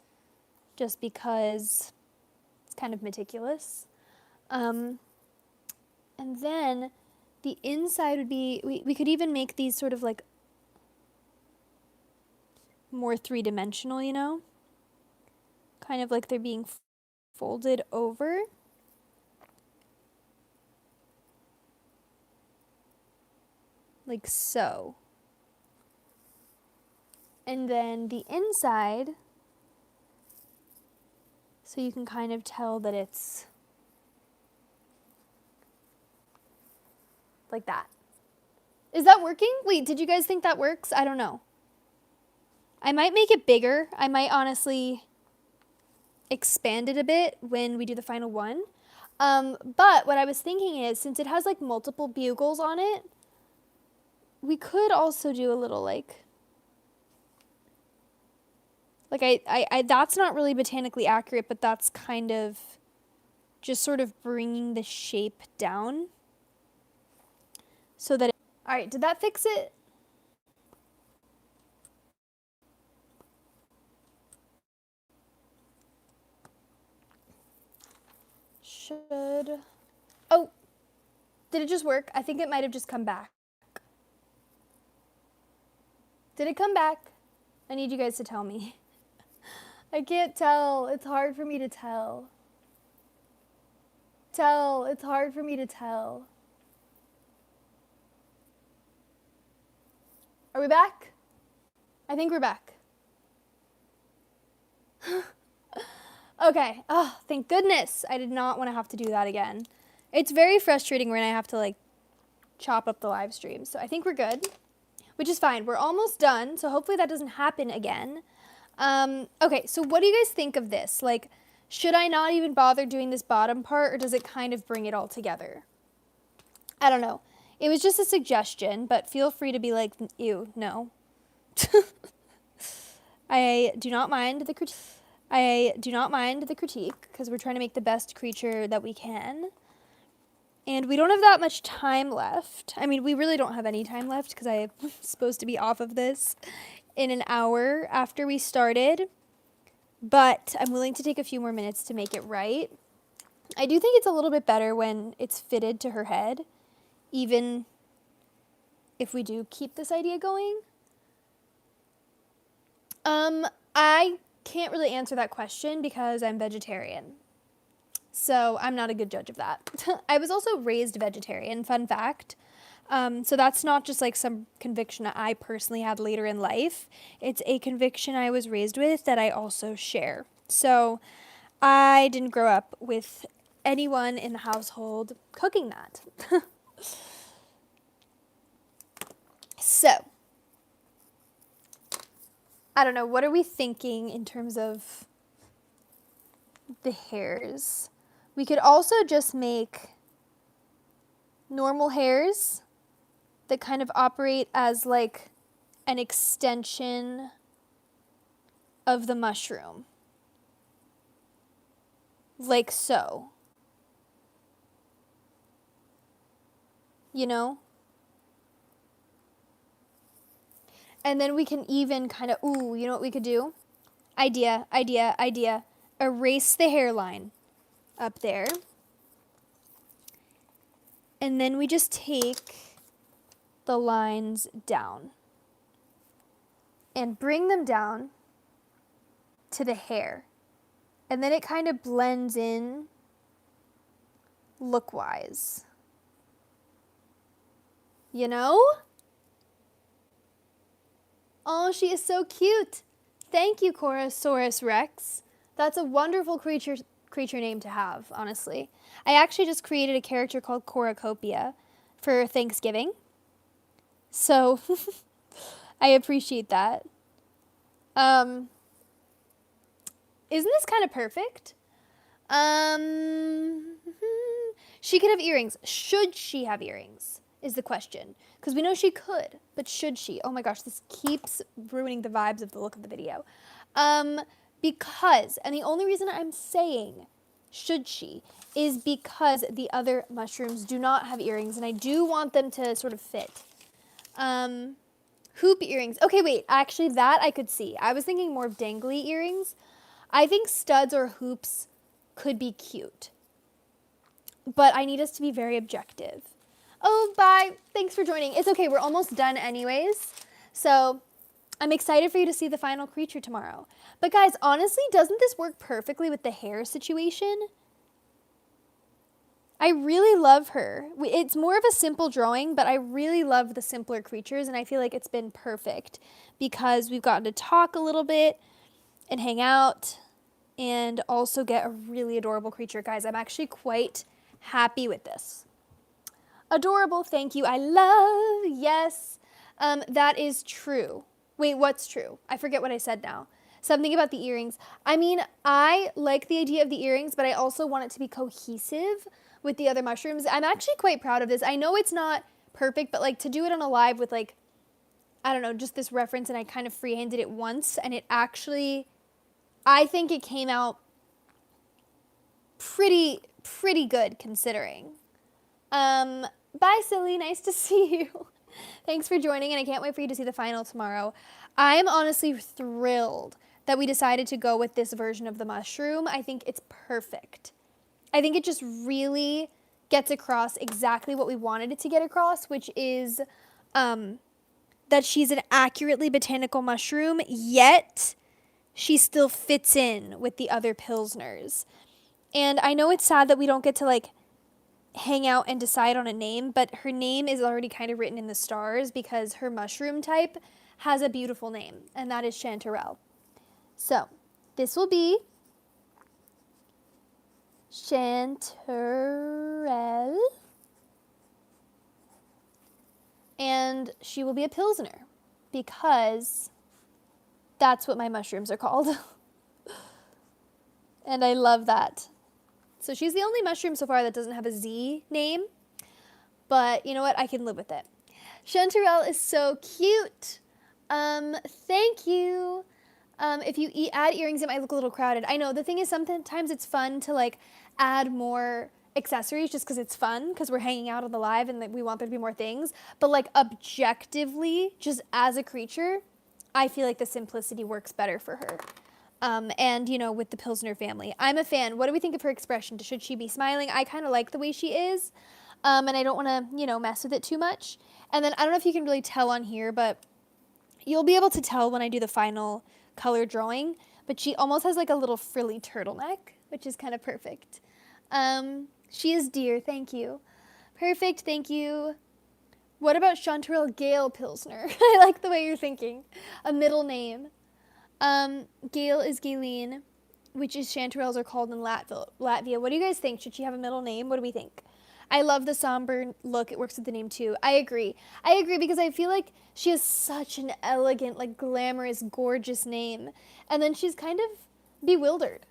just because it's kind of meticulous. And then the inside would be, we could even make these sort of like more three-dimensional, you know? Kind of like they're being folded over. Like so. And then the inside, so you can kind of tell that it's like that. Is that working? Wait, did you guys think that works? I don't know. I might make it bigger. I might honestly expand it a bit when we do the final one. But what I was thinking is, since it has like multiple bugles on it, we could also do a little like I that's not really botanically accurate, but that's kind of just sort of bringing the shape down so that all right, did that fix it? Should, oh, did it just work? I think it might have just come back. Did it come back? I need you guys to tell me. I can't tell. It's hard for me to tell. It's hard for me to tell. Are we back? I think we're back. Okay. Oh, thank goodness. I did not want to have to do that again. It's very frustrating when I have to like chop up the live stream. So I think we're good, which is fine. We're almost done. So hopefully that doesn't happen again. Okay. So what do you guys think of this? Like, should I not even bother doing this bottom part, or does it kind of bring it all together? I don't know. It was just a suggestion, but feel free to be like, ew, no. I do not mind the critique. Because we're trying to make the best creature that we can. And we don't have that much time left. I mean, we really don't have any time left because I'm supposed to be off of this in an hour after we started. But I'm willing to take a few more minutes to make it right. I do think it's a little bit better when it's fitted to her head, even if we do keep this idea going. I can't really answer that question because I'm vegetarian. So I'm not a good judge of that. I was also raised vegetarian, fun fact. So that's not just like some conviction that I personally had later in life. It's a conviction I was raised with that I also share. So I didn't grow up with anyone in the household cooking that. So, I don't know, what are we thinking in terms of the hairs? We could also just make normal hairs that kind of operate as like an extension of the mushroom. Like so. You know? And then we can even kind of, you know what we could do? Idea. Erase the hairline up there. And then we just take the lines down and bring them down to the hair. And then it kind of blends in look-wise. You know? Oh, she is so cute. Thank you, Corasaurus Rex. That's a wonderful creature name to have, honestly. I actually just created a character called Coracopia for Thanksgiving. So, I appreciate that. Isn't this kind of perfect? She could have earrings. Should she have earrings? Is the question. Because we know she could, but should she? Oh my gosh, this keeps ruining the vibes of the look of the video. Because, and the only reason I'm saying should she is because the other mushrooms do not have earrings, and I do want them to sort of fit. Hoop earrings. Okay, wait, actually that I could see. I was thinking more of dangly earrings. I think studs or hoops could be cute. But I need us to be very objective. Oh, bye. Thanks for joining. It's okay. We're almost done anyways. So I'm excited for you to see the final creature tomorrow. But guys, honestly, doesn't this work perfectly with the hair situation? I really love her. It's more of a simple drawing, but I really love the simpler creatures, and I feel like it's been perfect because we've gotten to talk a little bit and hang out and also get a really adorable creature. Guys, I'm actually quite happy with this. Adorable, thank you. I love, yes. That is true. Wait, what's true? I forget what I said now. Something about the earrings. I mean, I like the idea of the earrings, but I also want it to be cohesive with the other mushrooms. I'm actually quite proud of this. I know it's not perfect, but like to do it on a live with like, I don't know, just this reference, and I kind of freehanded it once, and it actually, I think it came out pretty good considering. Bye, Silly. Nice to see you. Thanks for joining, and I can't wait for you to see the final tomorrow. I am honestly thrilled that we decided to go with this version of the mushroom. I think it's perfect. I think it just really gets across exactly what we wanted it to get across, which is that she's an accurately botanical mushroom, yet she still fits in with the other Pilsners. And I know it's sad that we don't get to like hang out and decide on a name, but her name is already kind of written in the stars because her mushroom type has a beautiful name, and that is Chanterelle. So this will be Chanterelle, and she will be a Pilsner because that's what my mushrooms are called. And I love that. So she's the only mushroom so far that doesn't have a Z name, but you know what? I can live with it. Chanterelle is so cute. Thank you. If you add earrings, it might look a little crowded. I know. The thing is, sometimes it's fun to like add more accessories just because it's fun, because we're hanging out on the live and we want there to be more things. But like objectively, just as a creature, I feel like the simplicity works better for her. And, you know, with the Pilsner family. I'm a fan. What do we think of her expression? Should she be smiling? I kind of like the way she is. And I don't want to, you know, mess with it too much. And then I don't know if you can really tell on here, but you'll be able to tell when I do the final color drawing, but she almost has like a little frilly turtleneck, which is kind of perfect. She is dear, thank you. Perfect, thank you. What about Chanterelle Gale Pilsner? I like the way you're thinking. A middle name. Gale is Galen, which is Chanterelles are called in Latvia. What do you guys think? Should she have a middle name? What do we think? I love the somber look. It works with the name too. I agree. I agree because I feel like she has such an elegant, like glamorous, gorgeous name. And then she's kind of bewildered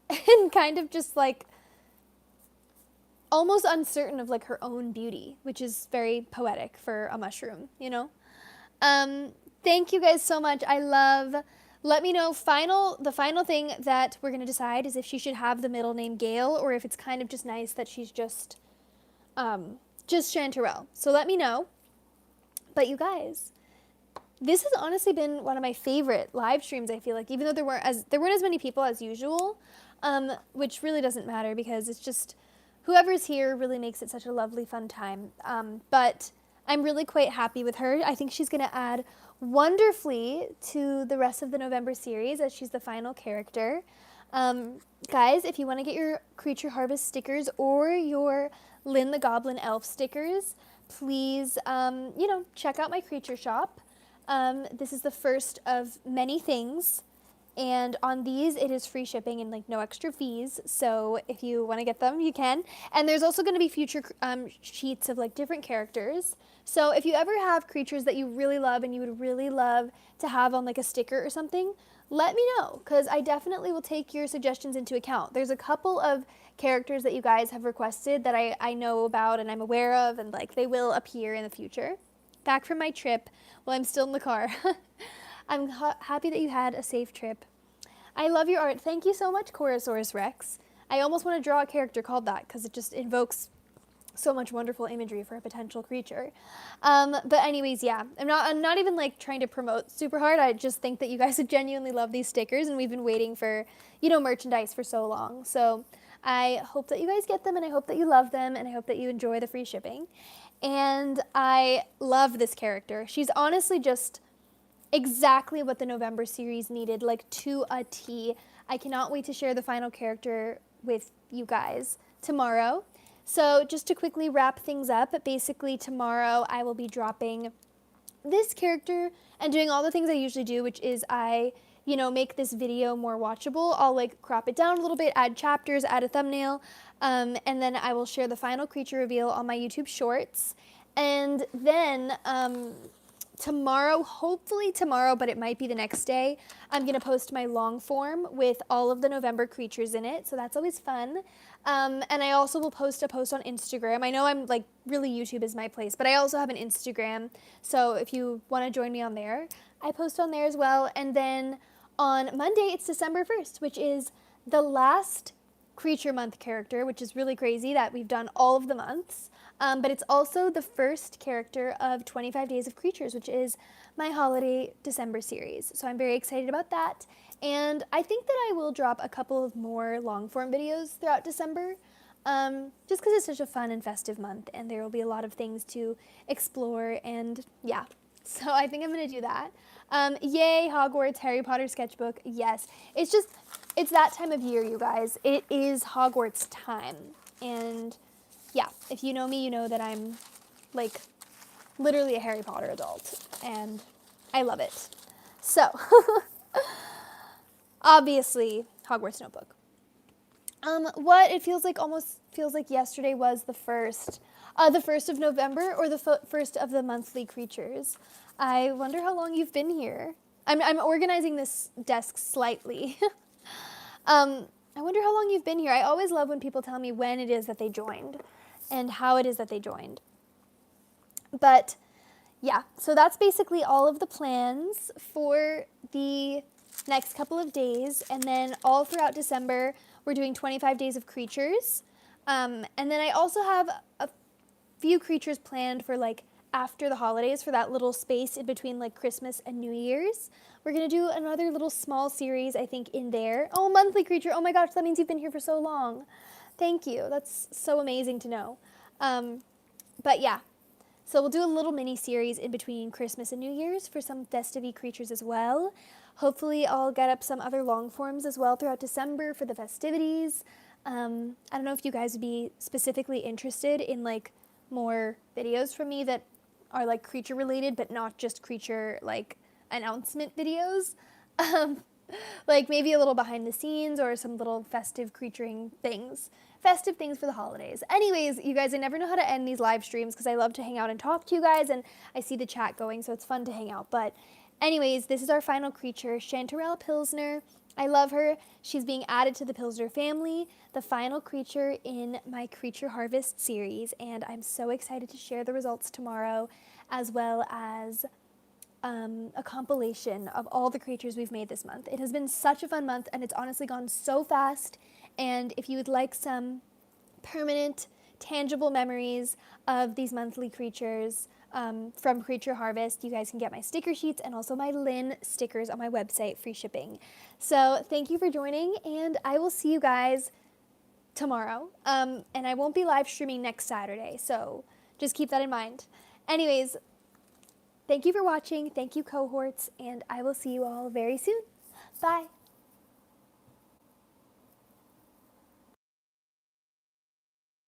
and kind of just like almost uncertain of like her own beauty, which is very poetic for a mushroom, you know? Thank you guys so much. Let me know the final thing that we're going to decide is if she should have the middle name Gail or if it's kind of just nice that she's just Chanterelle. So let me know. But you guys, this has honestly been one of my favorite live streams, I feel like, even though there weren't as many people as usual, which really doesn't matter because it's just whoever's here really makes it such a lovely, fun time. But I'm really quite happy with her. I think she's going to add wonderfully to the rest of the November series as she's the final character. Guys, if you want to get your Creature Harvest stickers or your Lynn the Goblin Elf stickers, please, check out my creature shop. This is the first of many things. And on these, it is free shipping and like no extra fees. So if you want to get them, you can. And there's also going to be future sheets of like different characters. So if you ever have creatures that you really love and you would really love to have on like a sticker or something, let me know because I definitely will take your suggestions into account. There's a couple of characters that you guys have requested that I know about and I'm aware of and like they will appear in the future. Back from my trip. Well, I'm still in the car. I'm happy that you had a safe trip. I love your art. Thank you so much, Corosaurus Rex. I almost want to draw a character called that because it just invokes so much wonderful imagery for a potential creature. But anyways, yeah, I'm not even like trying to promote super hard. I just think that you guys would genuinely love these stickers and we've been waiting for, merchandise for so long. So I hope that you guys get them and I hope that you love them and I hope that you enjoy the free shipping. And I love this character. She's honestly just exactly what the November series needed, like to a T. I cannot wait to share the final character with you guys tomorrow. So just to quickly wrap things up, basically tomorrow I will be dropping this character and doing all the things I usually do, which is I, make this video more watchable. I'll like crop it down a little bit, add chapters, add a thumbnail, and then I will share the final creature reveal on my YouTube shorts. And then tomorrow, hopefully tomorrow, but it might be the next day, I'm going to post my long form with all of the November creatures in it. So that's always fun. And I also will post a post on Instagram. I know I'm like really YouTube is my place, but I also have an Instagram. So if you want to join me on there, I post on there as well. And then on Monday, it's December 1st, which is the last creature month character, which is really crazy that we've done all of the months. But it's also the first character of 25 Days of Creatures, which is my holiday December series. So I'm very excited about that. And I think that I will drop a couple of more long form videos throughout December, just because it's such a fun and festive month and there will be a lot of things to explore and yeah. So I think I'm going to do that. Yay, Hogwarts, Harry Potter sketchbook. Yes, it's that time of year, you guys. It is Hogwarts time. And yeah, if you know me, you know that I'm like literally a Harry Potter adult and I love it. So obviously Hogwarts notebook. Almost feels like yesterday was the 1st of November or the first of the monthly creatures. I wonder how long you've been here. I'm organizing this desk slightly. I wonder how long you've been here. I always love when people tell me when it is that they joined and how it is that they joined. But yeah, so that's basically all of the plans for the next couple of days. And then all throughout December, we're doing 25 Days of Creatures. And then I also have a few creatures planned for like after the holidays for that little space in between like Christmas and New Year's. We're going to do another little small series, I think, in there. Oh, monthly creature. Oh my gosh, that means you've been here for so long. Thank you. That's so amazing to know. But yeah, so we'll do a little mini series in between Christmas and New Year's for some festive creatures as well. Hopefully I'll get up some other long forms as well throughout December for the festivities. I don't know if you guys would be specifically interested in like more videos from me that are like creature related, but not just creature like announcement videos. Um, like maybe a little behind the scenes or some little festive creaturing things. Festive things for the holidays. Anyways, you guys, I never know how to end these live streams because I love to hang out and talk to you guys, and I see the chat going, so it's fun to hang out. But anyways, this is our final creature, Chanterelle Pilsner. I love her. She's being added to the Pilsner family, the final creature in my Creature Harvest series, and I'm so excited to share the results tomorrow, as well as a compilation of all the creatures we've made this month. It has been such a fun month, and it's honestly gone so fast. And if you would like some permanent, tangible memories of these monthly creatures from Creature Harvest, you guys can get my sticker sheets and also my Lynn stickers on my website, free shipping. So thank you for joining, and I will see you guys tomorrow. And I won't be live streaming next Saturday, so just keep that in mind. Anyways, thank you for watching. Thank you, cohorts, and I will see you all very soon. Bye.